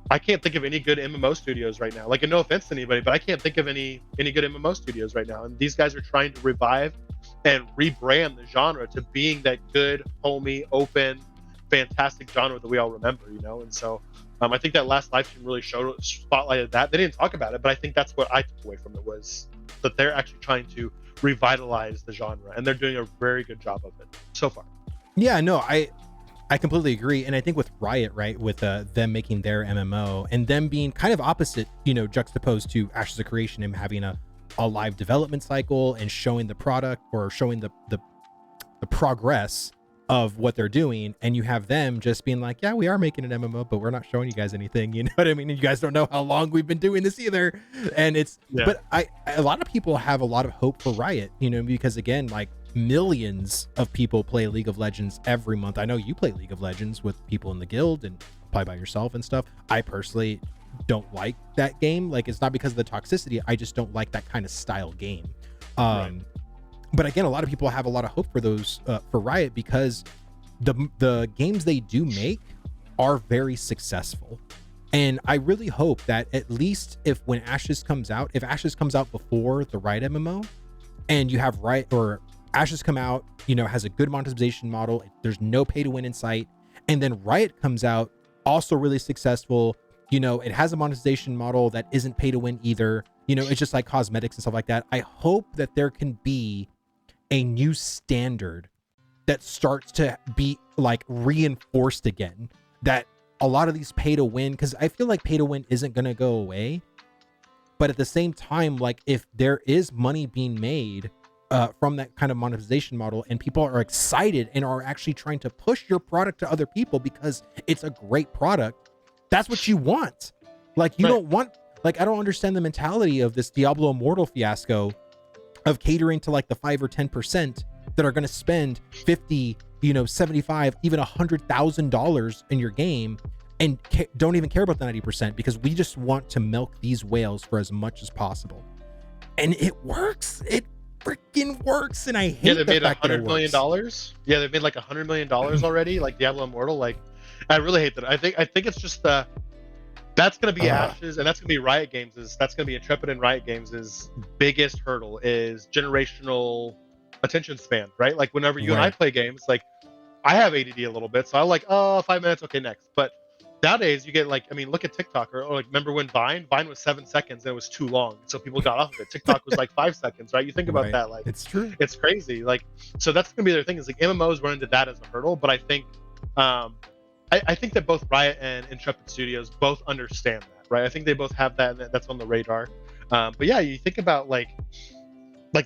B: I can't think of any good MMO studios right now. Like, and no offense to anybody, but I can't think of any good MMO studios right now. And these guys are trying to revive and rebrand the genre to being that good, homey, open, fantastic genre that we all remember, you know. And so I think that last live stream really spotlighted that. They didn't talk about it, but I think that's what I took away from it, was that they're actually trying to revitalize the genre, and they're doing a very good job of it so far.
A: Yeah, no, I completely agree. And I think with Riot, right, with them making their MMO and them being kind of opposite, you know, juxtaposed to Ashes of Creation and having a live development cycle and showing the product, or showing the progress of what they're doing, and you have them just being like, yeah, we are making an MMO, but we're not showing you guys anything, you know what I mean? And you guys don't know how long we've been doing this either. And it's but a lot of people have a lot of hope for Riot, you know, because again, like millions of people play League of Legends every month. I know you play League of Legends with people in the guild and play by yourself and stuff. I personally don't like that game. Like, it's not because of the toxicity, I just don't like that kind of style game. But again, a lot of people have a lot of hope for those for Riot, because the games they do make are very successful. And I really hope that at least if Ashes comes out before the Riot MMO, and you have Riot, or Ashes come out, you know, has a good monetization model, there's no pay to win in sight, and then Riot comes out also really successful, you know, it has a monetization model that isn't pay to win either, you know, it's just like cosmetics and stuff like that. I hope that there can be a new standard that starts to be like reinforced again, that a lot of these pay to win, because I feel like pay to win isn't going to go away, but at the same time, like if there is money being made from that kind of monetization model, and people are excited and are actually trying to push your product to other people because it's a great product, that's what you want. Like you don't want, like, I don't understand the mentality of this Diablo Immortal fiasco of catering to like the 5 or 10% that are going to spend 50, 75, even $100,000 in your game and don't even care about the 90% because we just want to milk these whales for as much as possible. And it works. It freaking works. And I hate
B: they made $100 million. Yeah, they've made like $100 million already, like Diablo Immortal. Like, I really hate that. I think it's just that's going to be Ashes, and that's going to be Riot Games. That's going to be Intrepid and Riot Games' biggest hurdle is generational attention span, right? Like whenever you and I play games, like I have ADD a little bit, so I'm like, 5 minutes, okay, next. But nowadays you get like, I mean, look at TikTok or like, remember when Vine was 7 seconds and it was too long, so people got off of it. TikTok was like 5 seconds, right? You think about that, like
A: it's true, it's
B: crazy. Like, so that's gonna be their thing is like MMOs run into that as a hurdle, but I think I think that both Riot and Intrepid Studios both understand that, right? I think they both have that, and that's on the radar. But yeah, you think about like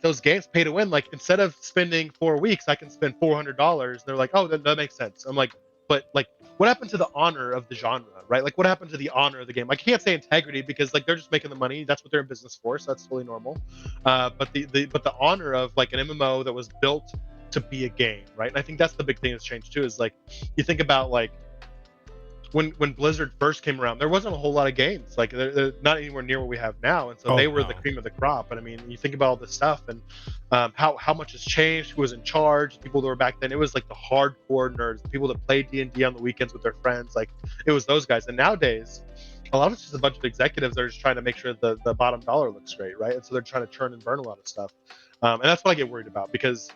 B: those games pay to win. Like instead of spending 4 weeks, I can spend $400. They're like, oh, that makes sense. I'm like, but like, what happened to the honor of the genre, right? Like, what happened to the honor of the game? I can't say integrity because like they're just making the money. That's what they're in business for, so that's totally normal. But the honor of like an MMO that was built to be a game, right? And I think that's the big thing that's changed too. Is like, you think about like when Blizzard first came around, there wasn't a whole lot of games. Like they're not anywhere near what we have now, and so they were the cream of the crop. But I mean, you think about all this stuff and how much has changed, who was in charge, people that were back then. It was like the hardcore nerds, the people that played D&D on the weekends with their friends. Like it was those guys. And nowadays, a lot of it's just a bunch of executives that are just trying to make sure the bottom dollar looks great, right? And so they're trying to churn and burn a lot of stuff. And that's what I get worried about, because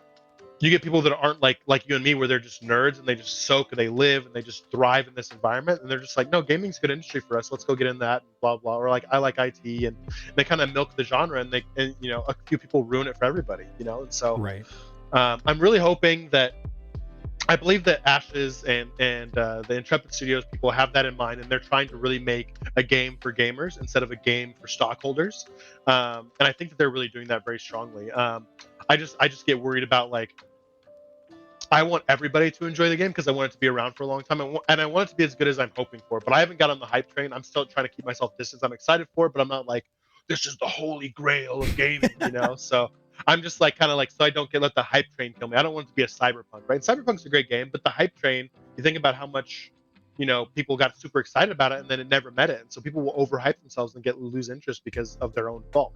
B: you get people that aren't like you and me, where they're just nerds and they just soak and they live and they just thrive in this environment, and they're just like, no, gaming's a good industry for us, let's go get in that, and blah blah. Or like, I like IT, and they kind of milk the genre, and a few people ruin it for everybody, and so I'm really hoping that, I believe that Ashes and the Intrepid Studios people have that in mind, and they're trying to really make a game for gamers instead of a game for stockholders. And I think that they're really doing that very strongly. I just get worried about, like, I want everybody to enjoy the game because I want it to be around for a long time, and I want it to be as good as I'm hoping for. But I haven't got on the hype train. I'm still trying to keep myself distance. I'm excited for it, but I'm not like, this is the holy grail of gaming, So I'm just like, kind of like, so I don't let the hype train kill me. I don't want it to be a Cyberpunk, right? Cyberpunk's a great game, but the hype train, you think about how much, people got super excited about it, and then it never met it. And so people will overhype themselves and lose interest because of their own fault,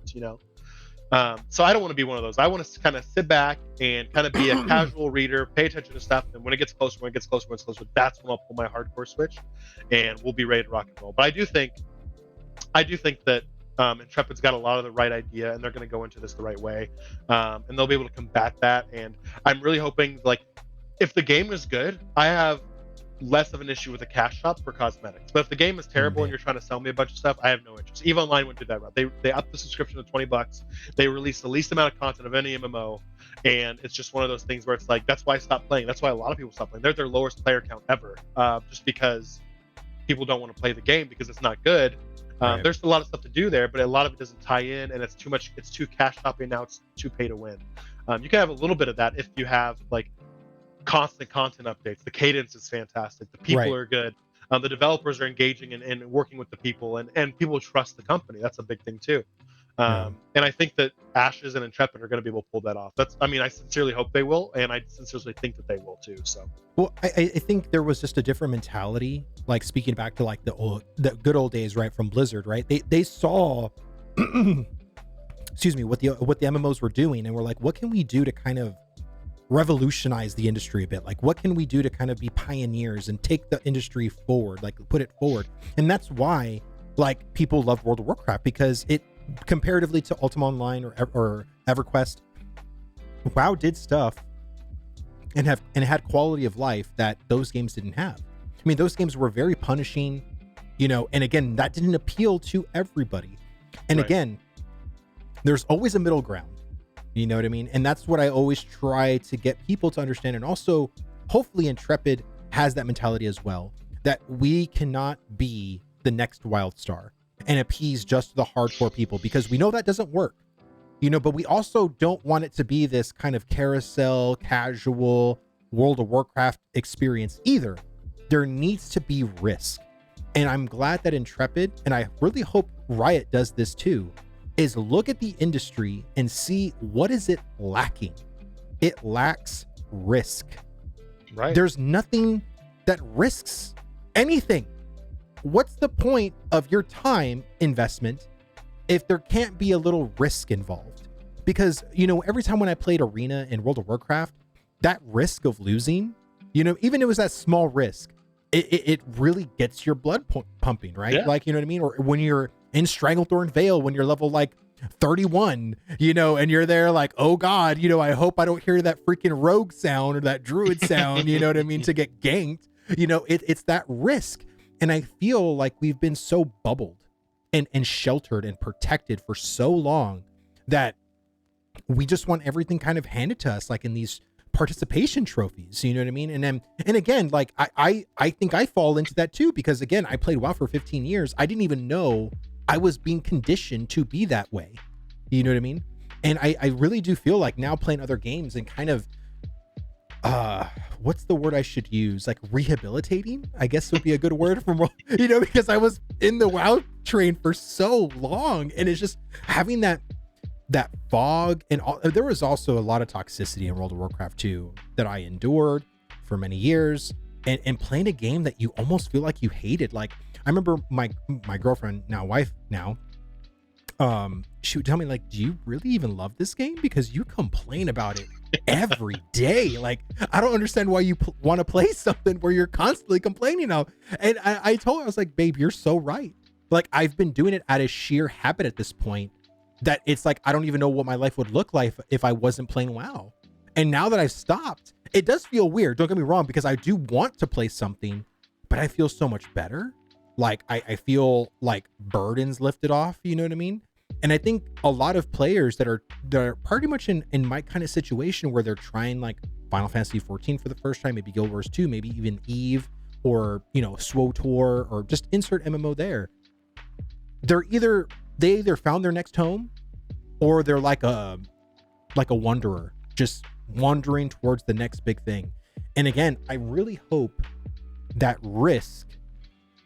B: So I don't want to be one of those. I want to kind of sit back and kind of be a casual reader, pay attention to stuff, and when it gets closer, that's when I'll pull my hardcore switch, and we'll be ready to rock and roll. But I do think that Intrepid's got a lot of the right idea, and they're going to go into this the right way, and they'll be able to combat that. And I'm really hoping, like, if the game is good, I have less of an issue with a cash shop for cosmetics. But if the game is terrible and you're trying to sell me a bunch of stuff, I have no interest. EVE Online went through that route. They upped the subscription to $20. They released the least amount of content of any MMO, and it's just one of those things where it's like, that's why I stopped playing. That's why a lot of people stop playing. They're their lowest player count ever, just because people don't want to play the game because it's not good. There's a lot of stuff to do there, but a lot of it doesn't tie in, and it's too much. It's too cash shopping now. It's too pay to win. You can have a little bit of that if you have like constant content updates. The cadence is fantastic. The people are good. The developers are engaging and working with the people, and people trust the company. That's a big thing too. And I think that Ashes and Intrepid are going to be able to pull that off. I sincerely hope they will, and I sincerely think that they will too. So,
A: well, I think there was just a different mentality. Like, speaking back to like the good old days, right, from Blizzard, right? They saw, excuse me, what the MMOs were doing, and were like, what can we do to kind of revolutionize the industry a bit? Like, what can we do to kind of be pioneers and take the industry forward, like put it forward? And that's why, like, people love World of Warcraft, because it, comparatively to Ultima Online or EverQuest, WoW did stuff and had quality of life that those games didn't have. I mean, those games were very punishing, and again, that didn't appeal to everybody. And again, there's always a middle ground. You know what I mean? And that's what I always try to get people to understand. And also, hopefully Intrepid has that mentality as well, that we cannot be the next WildStar and appease just the hardcore people, because we know that doesn't work, you know, but we also don't want it to be this kind of carousel, casual World of Warcraft experience either. There needs to be risk. And I'm glad that Intrepid, and I really hope Riot does this too, is look at the industry and see what is it lacking. It lacks risk.
B: Right.
A: There's nothing that risks anything. What's the point of your time investment if there can't be a little risk involved? Because, you know, every time when I played Arena in World of Warcraft, that risk of losing, you know, even if it was that small risk, it really gets your blood pumping, right?
B: Yeah.
A: Like, you know what I mean? Or when you're in Stranglethorn Vale, when you're level like 31, you know, and you're there like, oh God, you know, I hope I don't hear that freaking rogue sound or that druid sound, you know what I mean, to get ganked. You know, it's that risk. And I feel like we've been so bubbled and sheltered and protected for so long that we just want everything kind of handed to us, like in these participation trophies, you know what I mean? And again, like I think I fall into that too, because again, I played WoW for 15 years. I didn't even know I was being conditioned to be that way. You know what I mean? And I really do feel like now playing other games and kind of, what's the word I should use? Like rehabilitating, I guess would be a good word from, you know, because I was in the WoW train for so long, and it's just having that fog. And there was also a lot of toxicity in World of Warcraft 2 that I endured for many years, and playing a game that you almost feel like you hated. Like I remember my girlfriend, now wife now, she would tell me like, do you really even love this game? Because you complain about it every day. Like, I don't understand why you want to play something where you're constantly complaining now. And I told her, I was like, babe, you're so right. Like, I've been doing it out of sheer habit at this point, that it's like, I don't even know what my life would look like if I wasn't playing WoW. And now that I've stopped, it does feel weird. Don't get me wrong, because I do want to play something, but I feel so much better. Like I feel like burdens lifted off, you know what I mean? And I think a lot of players that are pretty much in my kind of situation, where they're trying like Final Fantasy 14 for the first time, maybe Guild Wars 2, maybe even Eve, or, you know, SWTOR, or just insert MMO there. They either found their next home, or they're like a wanderer, just wandering towards the next big thing. And again, I really hope that risk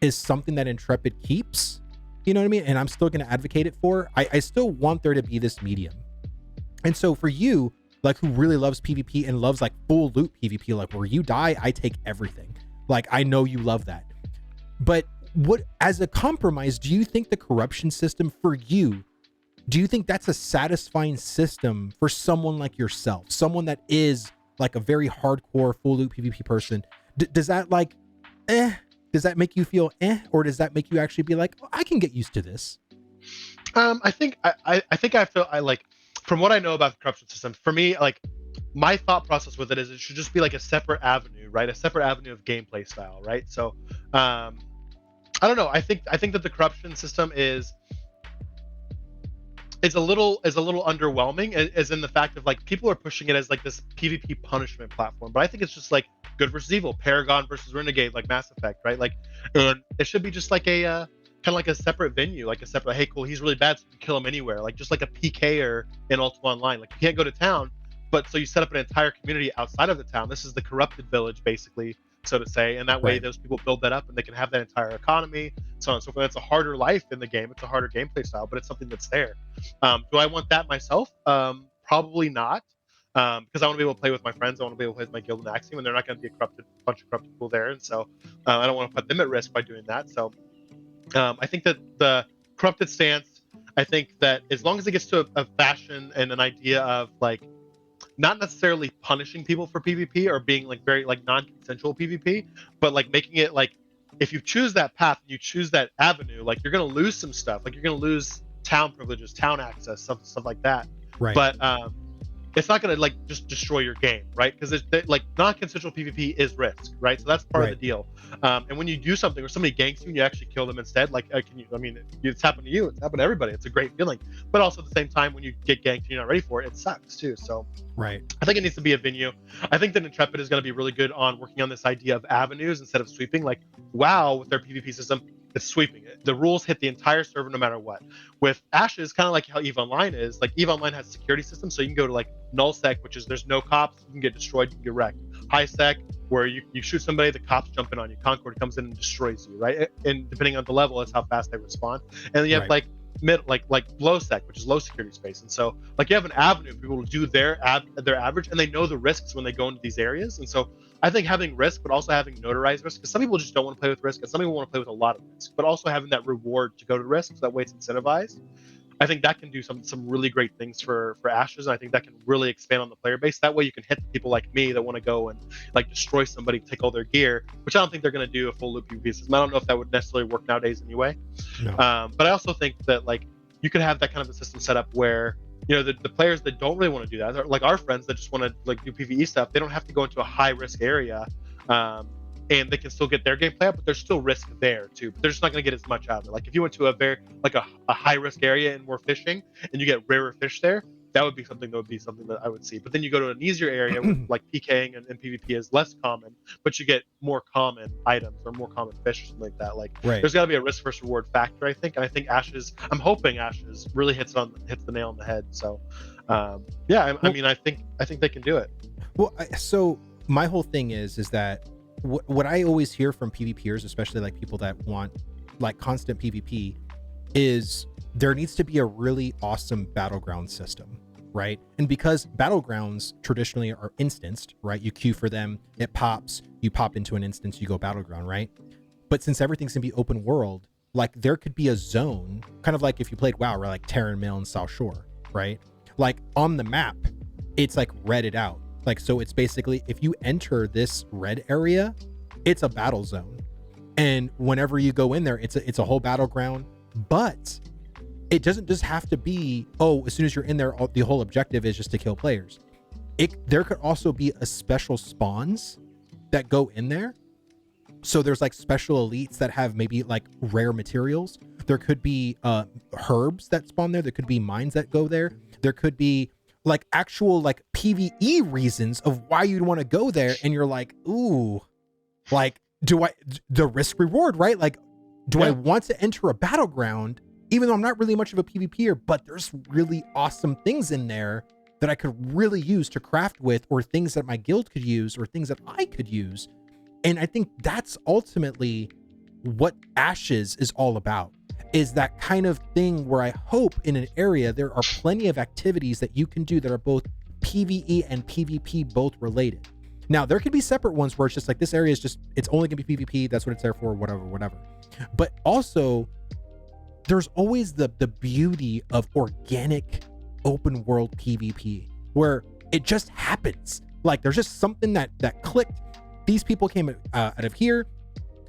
A: is something that Intrepid keeps, you know what I mean? And I'm still going to advocate it for. I still want there to be this medium. And so for you, like, who really loves PvP and loves like full loot PvP, like where you die, I take everything. Like, I know you love that. But what, as a compromise, do you think the corruption system for you, do you think that's a satisfying system for someone like yourself, someone that is like a very hardcore full loot PvP person? Does that like, does that make you feel or does that make you actually be like, oh, I can get used to this?
B: I think I feel like, from what I know about the corruption system, for me, like, my thought process with it is it should just be like a separate avenue, right? A separate avenue of gameplay style, right? So, I don't know. I think that the corruption system is a little underwhelming, as in the fact of like, people are pushing it as like this PvP punishment platform, but I think it's just like good versus evil, Paragon versus Renegade, like Mass Effect, right? Like, it should be just like a kind of like a separate venue, like a separate, hey, cool, he's really bad, so you can kill him anywhere, like just like a PKer in Ultima Online. Like, you can't go to town, but so you set up an entire community outside of the town. This is the corrupted village, basically, so to say, and that way those people build that up and they can have that entire economy, so on and so forth. It's a harder life in the game, it's a harder gameplay style, but it's something that's there. Do I want that myself? Probably not, because I want to be able to play with my friends. I want to be able to play with my guild and Axiom, and they're not going to be a bunch of corrupted people there, and so I don't want to put them at risk by doing that. So I think that the corrupted stance, I think that as long as it gets to a fashion and an idea of like, not necessarily punishing people for PvP or being like very like non-consensual PvP, but like making it like, if you choose that path, you choose that avenue, like, you're going to lose some stuff. Like, you're going to lose town privileges, town access, stuff like that.
A: Right.
B: But it's not going to like just destroy your game, right? Because like non-consensual PvP is risk, right? So that's part of the deal. And when you do something where somebody ganks you and you actually kill them instead, like it's happened to you, it's happened to everybody. It's a great feeling. But also at the same time, when you get ganked and you're not ready for it, it sucks too. So
A: right,
B: I think it needs to be a venue. I think that Intrepid is going to be really good on working on this idea of avenues instead of sweeping. Like WoW with their PvP system, it's sweeping it. The rules hit the entire server no matter what. With Ashes, kind of like how EVE Online is, like EVE Online has a security system, so you can go to like nullsec, which is there's no cops, you can get destroyed, you can get wrecked. High sec, where you shoot somebody, the cops jump in on you. Concord comes in and destroys you, right? And depending on the level, that's how fast they respond. And then you have like mid, like low sec, which is low security space. And so like you have an avenue for people to do their average, and they know the risks when they go into these areas. And so I think having risk, but also having notarized risk, because some people just don't want to play with risk, and some people want to play with a lot of risk, but also having that reward to go to risk, so that way it's incentivized. I think that can do some really great things for Ashes, and I think that can really expand on the player base. That way you can hit people like me that want to go and like destroy somebody, take all their gear, which I don't think they're going to do a full loop PvP system. I don't know if that would necessarily work nowadays anyway.
A: No.
B: But I also think that like you could have that kind of a system set up where, you know, the players that don't really want to do that, like our friends that just want to like do PvE stuff, they don't have to go into a high risk area, and they can still get their gameplay up, but there's still risk there too. But they're just not going to get as much out of it. Like if you went to a very like a high risk area and more fishing, and you get rarer fish there, that would be something that I would see. But then you go to an easier area where like PKing and PvP is less common, but you get more common items or more common fish or something like that. Like there's got to be a risk versus reward factor, I think. And I think Ashes, I'm hoping Ashes really hits the nail on the head. So yeah, I mean, I think they can do it.
A: Well, so my whole thing is that what I always hear from PvPers, especially like people that want like constant PvP, is there needs to be a really awesome battleground system, right? And because battlegrounds traditionally are instanced, right? You queue for them, it pops, you pop into an instance, you go battleground, right? But since everything's gonna be open world, like there could be a zone, kind of like if you played WoW, right? Like Terran Mill and South Shore, right? Like on the map, it's like redded out. Like, so it's basically, if you enter this red area, it's a battle zone. And whenever you go in there, it's a whole battleground. But it doesn't just have to be, oh, as soon as you're in there, the whole objective is just to kill players. There could also be a special spawns that go in there. So there's like special elites that have maybe like rare materials. There could be herbs that spawn there. There could be mines that go there. There could be like actual like PvE reasons of why you'd want to go there. And you're like, ooh, like, the risk reward, right? Like, do I want to enter a battleground, even though I'm not really much of a PvPer, but there's really awesome things in there that I could really use to craft with, or things that my guild could use, or things that I could use. And I think that's ultimately what Ashes is all about, is that kind of thing where I hope in an area there are plenty of activities that you can do that are both PvE and PvP both related. Now, there could be separate ones where it's just like, this area is just, it's only gonna be PvP, that's what it's there for, whatever. But also, there's always the beauty of organic open world PvP, where it just happens. Like, there's just something that clicked. These people came out of here.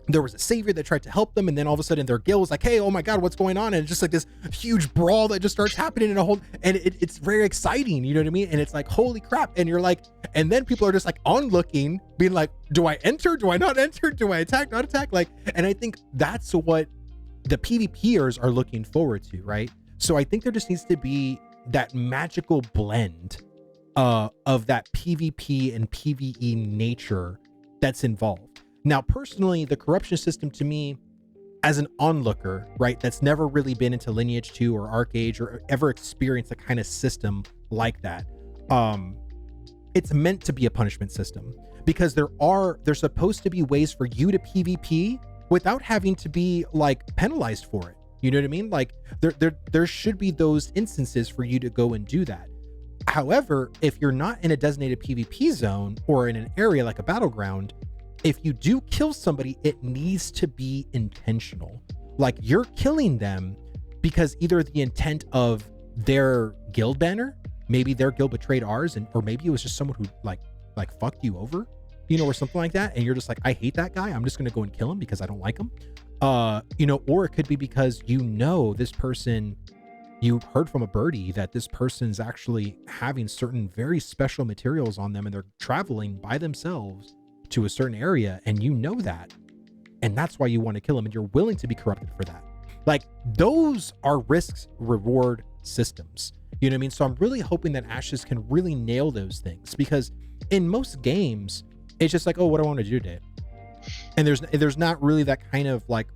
A: There was a savior that tried to help them, and then all of a sudden their guild was like, hey, oh my god, what's going on? And it's just like this huge brawl that just starts happening in a whole, and it's very exciting, you know what I mean? And it's like, holy crap. And you're like, and then people are just like onlooking, being like, do I enter? Do I not enter? Do I attack, not attack? Like, and I think that's what the PvPers are looking forward to, right? So I think there just needs to be that magical blend of that PvP and PvE nature that's involved. Now, personally, the corruption system to me, as an onlooker, right, that's never really been into Lineage 2 or Arcade or ever experienced a kind of system like that, it's meant to be a punishment system, because there's supposed to be ways for you to PvP without having to be like penalized for it. You know what I mean? Like there should be those instances for you to go and do that. However, if you're not in a designated PvP zone or in an area like a battleground, if you do kill somebody, it needs to be intentional. Like, you're killing them because either the intent of their guild banner, maybe their guild betrayed ours, or maybe it was just someone who like fucked you over, you know, or something like that. And you're just like, I hate that guy, I'm just gonna go and kill him because I don't like him. You know, or it could be because, you know, this person you heard from a birdie that this person's actually having certain very special materials on them, and they're traveling by themselves to a certain area, and you know that, and that's why you want to kill them, and you're willing to be corrupted for that. Like, those are risks reward systems. You know what I mean? So I'm really hoping that Ashes can really nail those things, because in most games, it's just like, oh, what do I want to do today? And there's not really that kind of like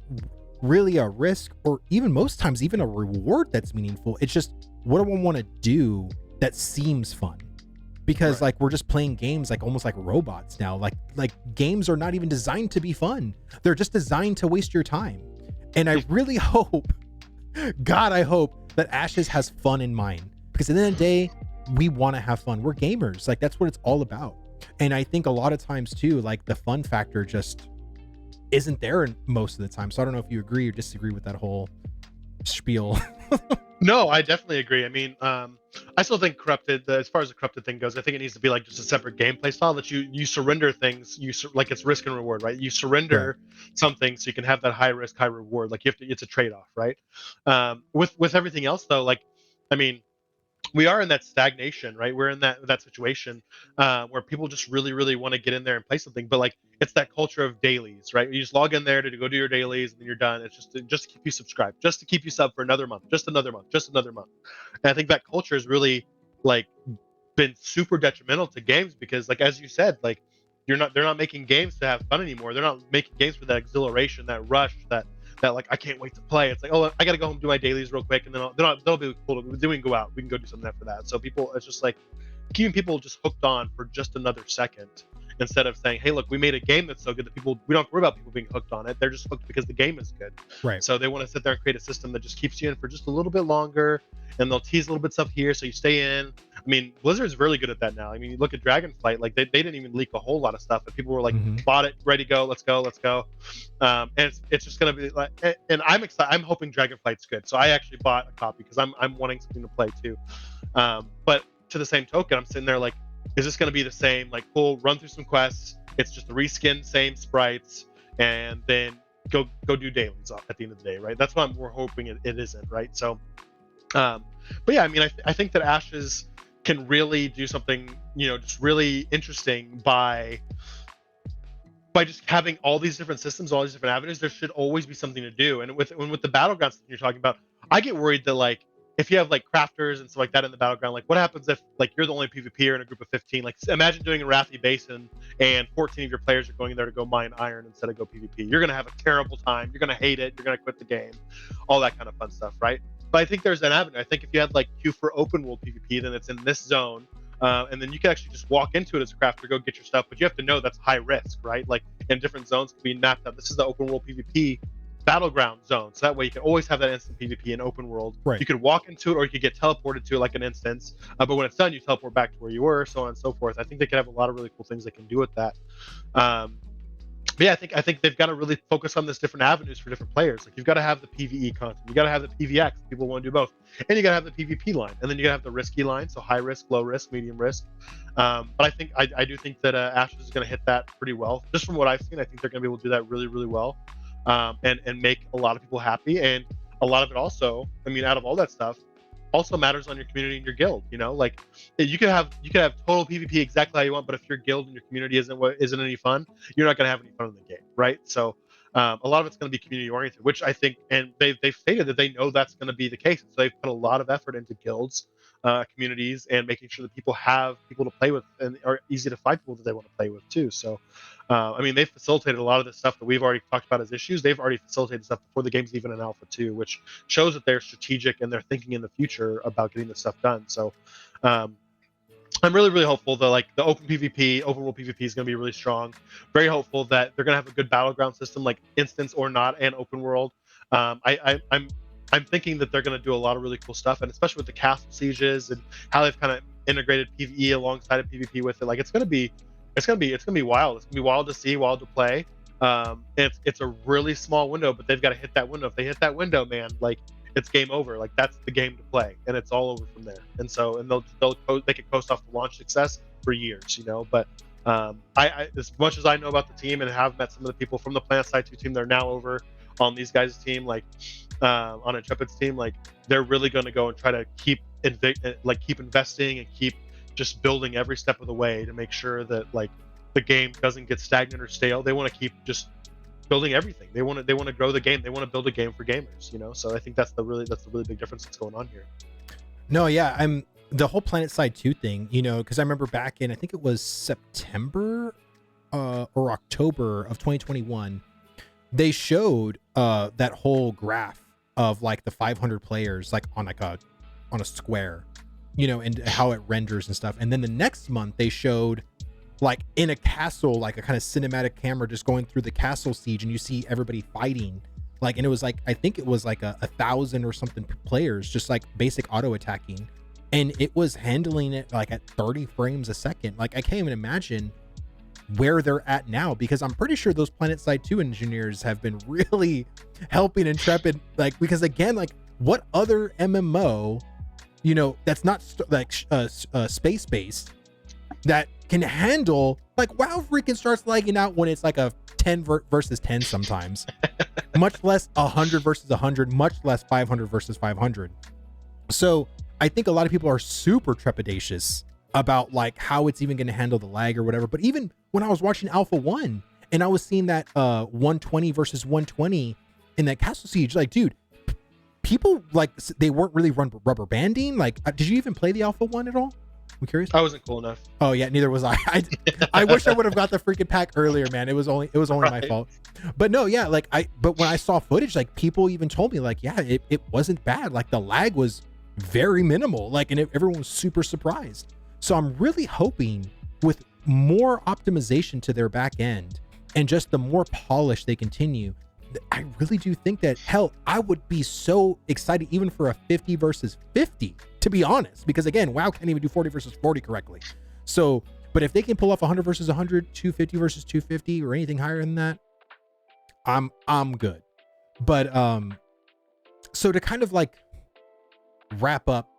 A: really a risk, or even most times even a reward that's meaningful. It's just, what do I want to do that seems fun? Because like, we're just playing games like almost like robots now. Like games are not even designed to be fun. They're just designed to waste your time. And I really hope, God, I hope that Ashes has fun in mind, because at the end of the day, we want to have fun. We're gamers. Like, that's what it's all about. And I think a lot of times too, like, the fun factor just isn't there most of the time. So I don't know if you agree or disagree with that whole spiel.
B: No, I definitely agree. I mean, I still think corrupted, as far as the corrupted thing goes, I think it needs to be like just a separate gameplay style that you surrender things, like it's risk and reward, right? You surrender something so you can have that high risk, high reward. Like, you have to, it's a trade-off, right? With everything else though, like, I mean, we are in that stagnation, right? We're in that situation where people just really want to get in there and play something, but like, it's that culture of dailies, right? You just log in there to go do your dailies, and then you're done. It's just to keep you subscribed, just to keep you sub for another month, just another month, just another month. And I think that culture has really like been super detrimental to games, because like, as you said, like, they're not making games to have fun anymore. They're not making games for that exhilaration, that rush, that like, I can't wait to play. It's like, oh, I gotta go home, do my dailies real quick, and then they'll be cool. Then we can go out. We can go do something after that. So people, it's just like keeping people just hooked on for just another second, instead of saying, hey, look, we made a game that's so good that we don't have to worry about people being hooked on it. They're just hooked because the game is good.
A: Right.
B: So they want to sit there and create a system that just keeps you in for just a little bit longer, and they'll tease a little bit stuff here so you stay in. I mean, Blizzard's really good at that now. I mean, you look at Dragonflight, like they didn't even leak a whole lot of stuff, but people were like, bought it, ready to go, let's go. And it's just gonna be like, and I'm excited. I'm hoping Dragonflight's good. So I actually bought a copy because I'm wanting something to play too. But to the same token, I'm sitting there like, is this gonna be the same? Like, cool, run through some quests. It's just a reskin, same sprites, and then go do dailies at the end of the day, right? That's what we're hoping it isn't, right? So, but yeah, I mean, I think that Ashes can really do something, just really interesting by just having all these different systems, all these different avenues. There should always be something to do. And with the battlegrounds you're talking about, I get worried that like, if you have like crafters and stuff like that in the battleground, like what happens if like you're the only PvPer in a group of 15? Like, imagine doing a Wrathy Basin and 14 of your players are going there to go mine iron instead of go PvP. You're gonna have a terrible time. You're gonna hate it. You're gonna quit the game. All that kind of fun stuff, right? But I think there's an avenue. I think if you had like queue for open world PvP, then it's in this zone. And then you can actually just walk into it as a crafter, go get your stuff, but you have to know that's high risk, right? Like, in different zones can be mapped out. This is the open world PvP battleground zone, so that way you can always have that instant PvP in open world.
A: Right.
B: You could walk into it, or you could get teleported to it like an instance, but when it's done, you teleport back to where you were, so on and so forth. I think they could have a lot of really cool things they can do with that. But yeah, I think they've got to really focus on this different avenues for different players. Like, you've got to have the PvE content, you got to have the PvX, people want to do both, and you got to have the PvP line, and then you got to have the risky line, so high risk, low risk, medium risk. But I do think that Ashes is going to hit that pretty well. Just from what I've seen, I think they're going to be able to do that really well. And make a lot of people happy, and a lot of it also, I mean, out of all that stuff, also matters on your community and your guild. Like, you could have total PvP exactly how you want, but if your guild and your community isn't any fun, you're not going to have any fun in the game, right? So a lot of it's going to be community oriented, which I think, and they've stated that they know that's going to be the case, so they've put a lot of effort into guilds, communities, and making sure that people have people to play with and are easy to find people that they want to play with too. So I mean, they've facilitated a lot of the stuff that we've already talked about as issues. They've already facilitated stuff before the game's even in alpha too, which shows that they're strategic and they're thinking in the future about getting this stuff done. So I'm really hopeful that like the open world PvP is going to be really strong. Very hopeful that they're going to have a good battleground system, like instance or not, and open world. I'm thinking that they're going to do a lot of really cool stuff, and especially with the castle sieges and how they've kind of integrated PvE alongside of PvP with it. Like, it's gonna be wild. It's gonna be wild to see, wild to play. It's a really small window, but they've got to hit that window. If they hit that window, man, like, it's game over. Like, that's the game to play, and it's all over from there. And so, they can coast off the launch success for years, But I as much as I know about the team and have met some of the people from the Planet Side 2 team, they're now over on these guys' team, like on Intrepid's team, like they're really going to go and try to keep investing and keep just building every step of the way to make sure that like the game doesn't get stagnant or stale. They want to keep just building everything. They want to grow the game. They want to build a game for gamers, you know. So I think that's the really big difference that's going on here.
A: No, yeah, I'm the whole Planet Side 2 thing, you know, because I remember back in, I think it was September or October of 2021, they showed that whole graph of like the 500 players like on a square, you know, and how it renders and stuff. And then the next month they showed like in a castle, like a kind of cinematic camera just going through the castle siege, and you see everybody fighting. Like, and it was like, I think it was like a 1,000 or something players, just like basic auto attacking. And it was handling it like at 30 frames a second. Like, I can't even imagine where they're at now, because I'm pretty sure those Planet Side 2 engineers have been really helping Intrepid. Like, because again, like what other MMO, you know, that's not space based that can handle, like WoW freaking starts lagging out when it's like a 10 versus 10 sometimes, much less 100 versus 100, much less 500 versus 500. So I think a lot of people are super trepidatious about like how it's even going to handle the lag or whatever. But even when I was watching Alpha 1 and I was seeing that 120 versus 120 in that Castle Siege, like, dude, people like they weren't really rubber banding. Like, did you even play the Alpha 1 at all? I'm curious.
B: I wasn't cool enough.
A: Oh yeah, neither was I. I wish I would have got the freaking pack earlier, man. It was only right. My fault. But no, yeah, like but when I saw footage, like people even told me like, yeah, it wasn't bad. Like the lag was very minimal. Like, and everyone was super surprised. So I'm really hoping with more optimization to their back end and just the more polish they continue, I really do think that, hell, I would be so excited even for a 50 versus 50, to be honest, because again, WoW can't even do 40 versus 40 correctly. So, but if they can pull off 100 versus 100, 250 versus 250 or anything higher than that, I'm good. But so to kind of like wrap up,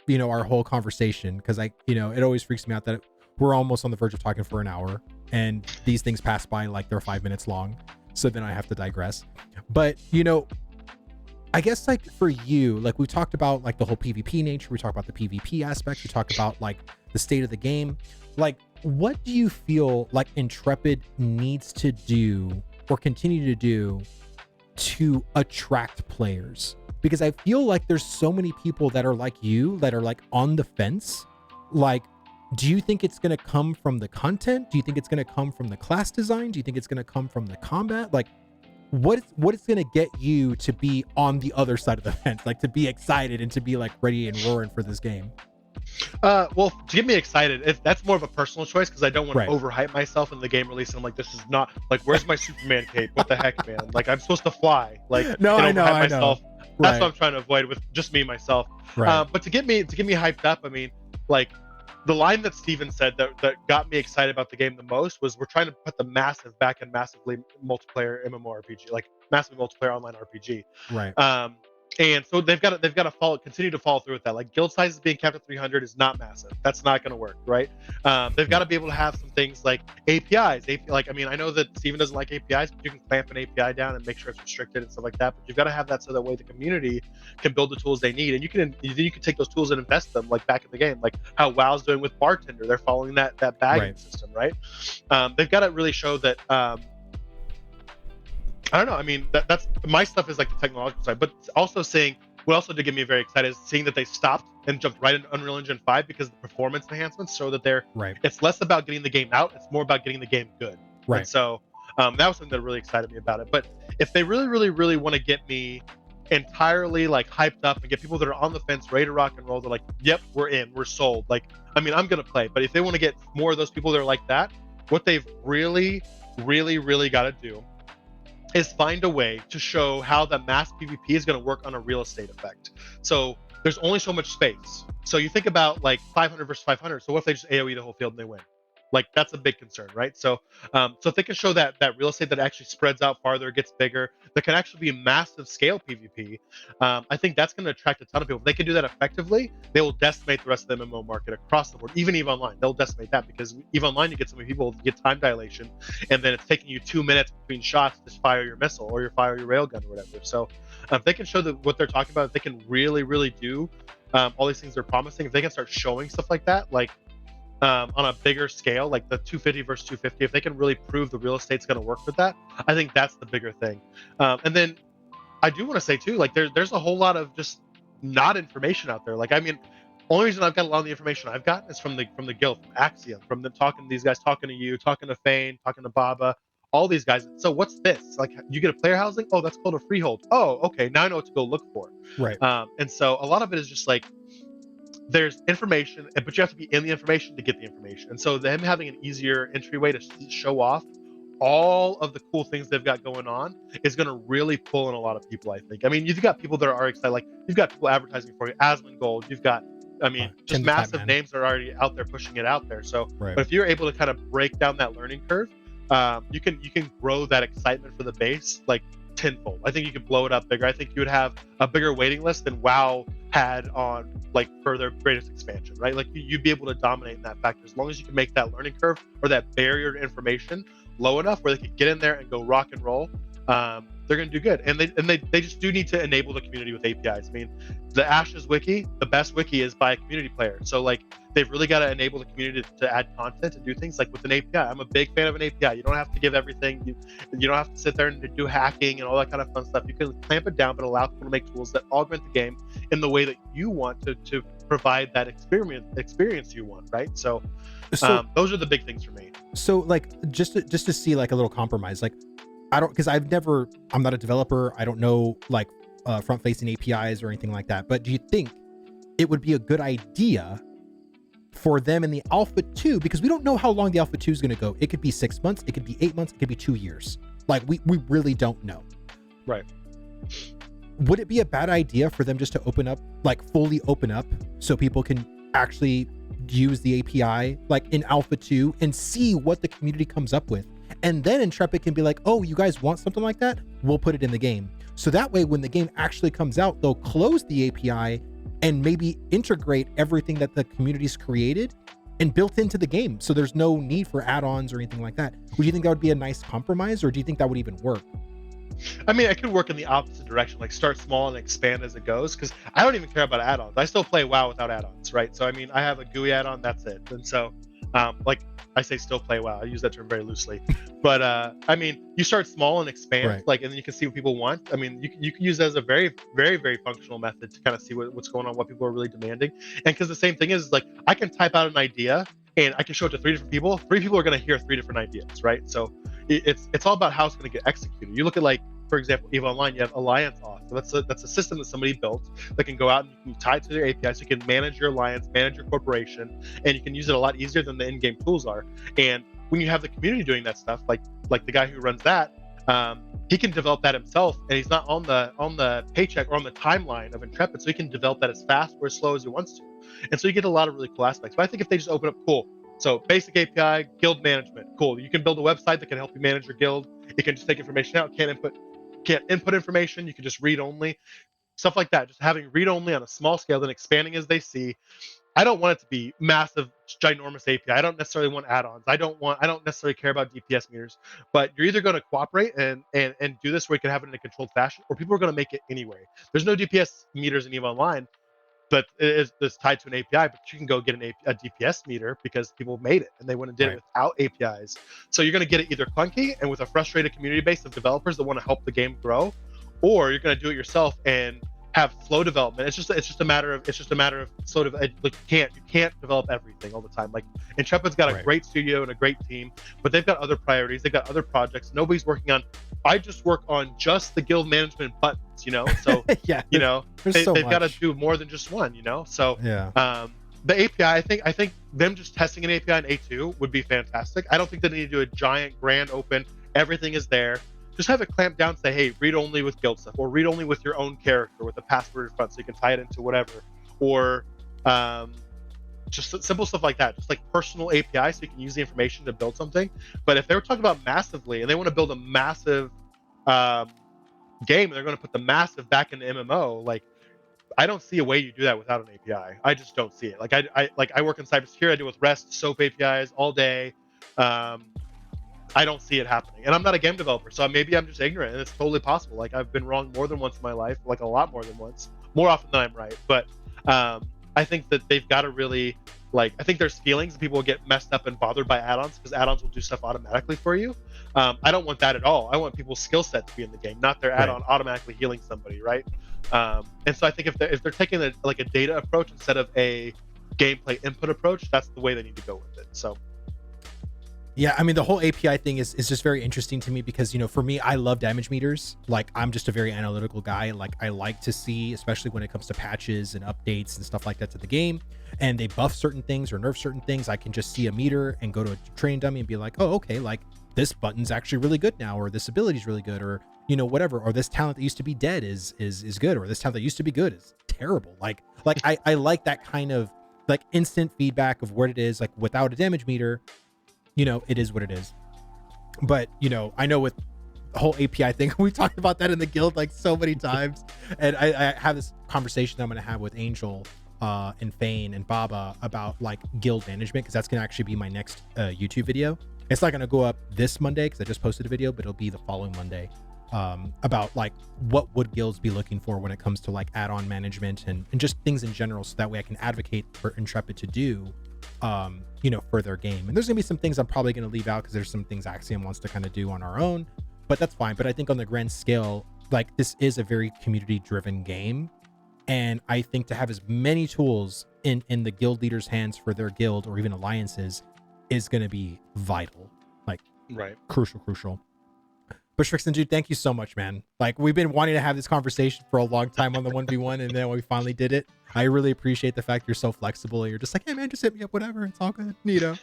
A: you know, our whole conversation, because you know, it always freaks me out that we're almost on the verge of talking for an hour and these things pass by like they're 5 minutes long. So then I have to digress. But, you know, I guess like for you, like we talked about like the whole PvP nature, we talked about the PvP aspect, we talked about like the state of the game. Like, what do you feel like Intrepid needs to do or continue to do to attract players? Because I feel like there's so many people that are like you, that are like on the fence. Like, do you think it's going to come from the content? Do you think it's going to come from the class design? Do you think it's going to come from the combat? Like, what is going to get you to be on the other side of the fence, like to be excited and to be like ready and roaring for this game?
B: Well, to get me excited, that's more of a personal choice, because I don't want
A: Right.
B: to overhype myself in the game release. And I'm like, this is not like, where's my Superman cape? What the heck, man? Like, I'm supposed to fly. Like,
A: No, I know.
B: myself.
A: Right.
B: That's what I'm trying to avoid with just me myself.
A: Right.
B: But to get me hyped up, I mean, like, the line that Steven said that got me excited about the game the most was, we're trying to put the massive back in massively multiplayer MMORPG, like massively multiplayer online RPG.
A: Right.
B: And so they've got to continue to follow through with that. Like, guild sizes being capped at 300 is not massive. That's not going to work, right? They've got to be able to have some things like APIs. Like, I mean, I know that Steven doesn't like APIs, but you can clamp an API down and make sure it's restricted and stuff like that. But you've got to have that so that way the community can build the tools they need, and you can take those tools and invest them, like back in the game, like how WoW's doing with Bartender. They're following that bagging system, right? They've got to really show that. I don't know. I mean, that's my stuff is like the technological side, but also saying what also did get me very excited is seeing that they stopped and jumped right into Unreal Engine 5, because the performance enhancements show that they're
A: Right.
B: It's less about getting the game out; it's more about getting the game good.
A: Right.
B: And so that was something that really excited me about it. But if they really, really, really want to get me entirely like hyped up and get people that are on the fence ready to rock and roll, they're like, "Yep, we're in, we're sold." Like, I mean, I'm gonna play. But if they want to get more of those people that are like that, what they've really, really, really got to do is find a way to show how the mass PvP is going to work on a real estate effect. So there's only so much space. So you think about like 500 versus 500. So what if they just AoE the whole field and they win? Like that's a big concern, right? So if they can show that real estate that actually spreads out farther, gets bigger, that can actually be massive scale PvP, I think that's going to attract a ton of people. If they can do that effectively, they will decimate the rest of the MMO market across the board. Even EVE Online, they'll decimate that, because EVE Online, you get so many people, you get time dilation, and then it's taking you 2 minutes between shots to fire your missile or fire your railgun or whatever. So if they can show that what they're talking about, if they can really do all these things they're promising, if they can start showing stuff like that, like on a bigger scale, like the 250 versus 250, if they can really prove the real estate's going to work with that, I think that's the bigger thing. And then I do want to say too, like there's a whole lot of just not information out there. Like, I mean, only reason I've got a lot of the information I've gotten is from the guild, from Axiom, from them talking to these guys, talking to you, talking to Fane, talking to Baba, all these guys. So what's this? Like, you get a player housing? Oh, that's called a freehold. Oh, okay, now I know what to go look for.
A: Right.
B: And so a lot of it is just like, there's information, but you have to be in the information to get the information. And so them having an easier entryway to show off all of the cool things they've got going on is going to really pull in a lot of people, I think. I mean, you've got people that are excited, like you've got people advertising for you, Asmongold, you've got, I mean, just massive names that are already out there pushing it out there. So,
A: right.
B: But if you're able to kind of break down that learning curve, you can grow that excitement for the base like tenfold. I think you could blow it up bigger. I think you would have a bigger waiting list than WoW had on like for their greatest expansion, right? Like you'd be able to dominate in that factor as long as you can make that learning curve or that barrier to information low enough where they can get in there and go rock and roll. They're going to do good, and they just do need to enable the community with APIs. I mean, the Ashes wiki, the best wiki is by a community player. So like they've really got to enable the community to add content and do things like with an API. I'm a big fan of an API. You don't have to give everything. You don't have to sit there and do hacking and all that kind of fun stuff. You can clamp it down, but allow people to make tools that augment the game in the way that you want to provide that experience you want, right? So those are the big things for me.
A: So like just to see like a little compromise, like I don't, because I'm not a developer. I don't know like front facing APIs or anything like that. But do you think it would be a good idea for them in the Alpha 2? Because we don't know how long the Alpha 2 is going to go. It could be 6 months. It could be 8 months. It could be 2 years. Like we really don't know.
B: Right.
A: Would it be a bad idea for them just to open up, like fully open up so people can actually use the API like in Alpha 2 and see what the community comes up with? And then Intrepid can be like, oh, you guys want something like that? We'll put it in the game. So that way, when the game actually comes out, they'll close the API and maybe integrate everything that the community's created and built into the game. So there's no need for add-ons or anything like that. Would you think that would be a nice compromise, or do you think that would even work?
B: I mean, it could work in the opposite direction, like start small and expand as it goes, because I don't even care about add-ons. I still play WoW without add-ons, right? So I mean, I have a GUI add-on, that's it. And so like I say still play WoW, I use that term very loosely, but I mean, you start small and expand, right. Like, and then you can see what people want. I mean, you can use that as a very functional method to kind of see what's going on, what people are really demanding. And because the same thing is like, I can type out an idea and I can show it to 3 different people. 3 people are going to hear 3 different ideas, right? So it's all about how it's going to get executed. You look at, like, for example, EVE Online, you have Alliance Auth. So that's a system that somebody built that can go out and you can tie it to their API, so you can manage your alliance, manage your corporation, and you can use it a lot easier than the in-game tools are. And when you have the community doing that stuff, like the guy who runs that, he can develop that himself, and he's not on the paycheck or on the timeline of Intrepid, so he can develop that as fast or as slow as he wants to. And so you get a lot of really cool aspects. But I think if they just open up, cool. So basic API, guild management, cool. You can build a website that can help you manage your guild. It can just take information out, can't input information. You can just read only, stuff like that. Just having read only on a small scale, then expanding as they see. I don't want it to be massive, ginormous API. I don't necessarily want add-ons. I don't necessarily care about DPS meters. But you're either going to cooperate and do this where you can have it in a controlled fashion, or people are going to make it anyway. There's no DPS meters in EVE Online, but it's tied to an API. But you can go get a DPS meter because people made it and they went and did it without APIs. So you're going to get it either clunky and with a frustrated community base of developers that want to help the game grow, or you're going to do it yourself and have slow development. It's just a matter of slow development. Like you can't develop everything all the time. Like Intrepid's got a great studio and a great team, but they've got other priorities. They've got other projects. Nobody's working on. I just work on just the guild management buttons, you know. So
A: yeah,
B: you know, they've got to do more than just one, you know. So
A: yeah.
B: The API, I think them just testing an API in A2 would be fantastic. I don't think they need to do a giant grand open. Everything is there. Just have it clamped down, say, hey, read only with guild stuff, or read only with your own character with a password in front so you can tie it into whatever. Or just simple stuff like that, just like personal API, so you can use the information to build something. But if they were talking about massively and they want to build a massive game and they're going to put the massive back into MMO, like I don't see a way you do that without an API. I just don't see it. Like I work in cybersecurity. I deal with REST, SOAP APIs all day. I don't see it happening, and I'm not a game developer, so maybe I'm just ignorant, and it's totally possible. Like I've been wrong more than once in my life, like a lot more than once, more often than I'm right. But I think that they've got to really, like, I think there's feelings that people will get messed up and bothered by add-ons because add-ons will do stuff automatically for you. I don't want that at all. I want people's skill set to be in the game, not their add-on automatically healing somebody, right? And so I think if they're taking a data approach instead of a gameplay input approach, that's the way they need to go with it. So.
A: Yeah, I mean, the whole API thing is just very interesting to me because, you know, for me, I love damage meters. Like, I'm just a very analytical guy. Like, I like to see, especially when it comes to patches and updates and stuff like that to the game, and they buff certain things or nerf certain things, I can just see a meter and go to a training dummy and be like, oh, okay, like, this button's actually really good now, or this ability's really good, or, you know, whatever, or this talent that used to be dead is good, or this talent that used to be good is terrible. Like I like that kind of, like, instant feedback of what it is. Like, without a damage meter, you know, it is what it is. But, you know, I know with the whole API thing, we talked about that in the guild like so many times. And I have this conversation that I'm going to have with Angel and Fane and Baba about like guild management, because that's going to actually be my next YouTube video. It's not going to go up this Monday because I just posted a video, but it'll be the following Monday about like what would guilds be looking for when it comes to like add-on management and just things in general, so that way I can advocate for Intrepid to do you know, for their game. And there's gonna be some things I'm probably gonna leave out because there's some things Axiom wants to kind of do on our own, but that's fine. But I think on the grand scale, like, this is a very community driven game, and I think to have as many tools in the guild leaders' hands for their guild or even alliances is gonna be vital, like,
B: right,
A: crucial. But Srixun, dude, thank you so much, man. Like, we've been wanting to have this conversation for a long time on the 1v1, and then we finally did it. I really appreciate the fact you're so flexible. You're just like, hey, man, just hit me up, whatever. It's all good, you know?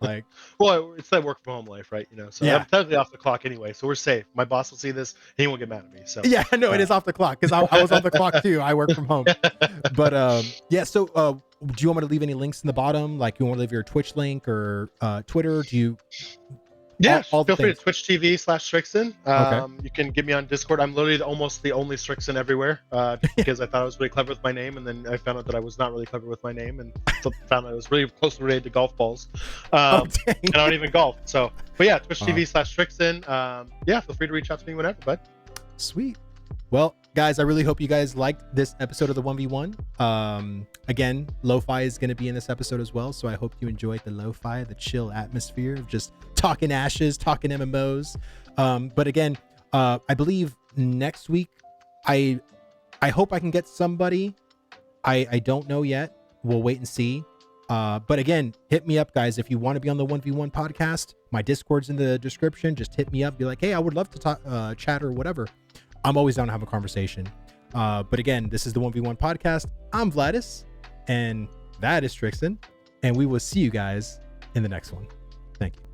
A: Like,
B: well, it's that work from home life, right? You know, so yeah. I'm technically off the clock anyway, so we're safe. My boss will see this, he won't get mad at me. So
A: yeah, no, it is off the clock, because I was on the clock too. I work from home. But yeah, so do you want me to leave any links in the bottom? Like, you want to leave your Twitch link or Twitter? Do you...
B: Yeah, feel free to Twitch TV/Srixun.
A: Okay.
B: You can get me on Discord. I'm literally almost the only Srixun everywhere, because I thought I was really clever with my name, and then I found out that I was not really clever with my name, and found out I was really closely related to golf balls. And I don't even golf. So, but yeah, Twitch TV/Srixun. Yeah, feel free to reach out to me whenever, bud.
A: Sweet. Well, guys, I really hope you guys liked this episode of the 1v1. Again, lo-fi is going to be in this episode as well, so I hope you enjoyed the lo-fi, the chill atmosphere of just talking Ashes, talking MMOs. But again, I believe next week, I hope I can get somebody. I don't know yet. We'll wait and see. But again, hit me up, guys, if you want to be on the 1v1 podcast. My Discord's in the description. Just hit me up. Be like, hey, I would love to talk, chat or whatever. I'm always down to have a conversation. But again, this is the 1v1 podcast. I'm Vlhadus, and that is Srixun, and we will see you guys in the next one. Thank you.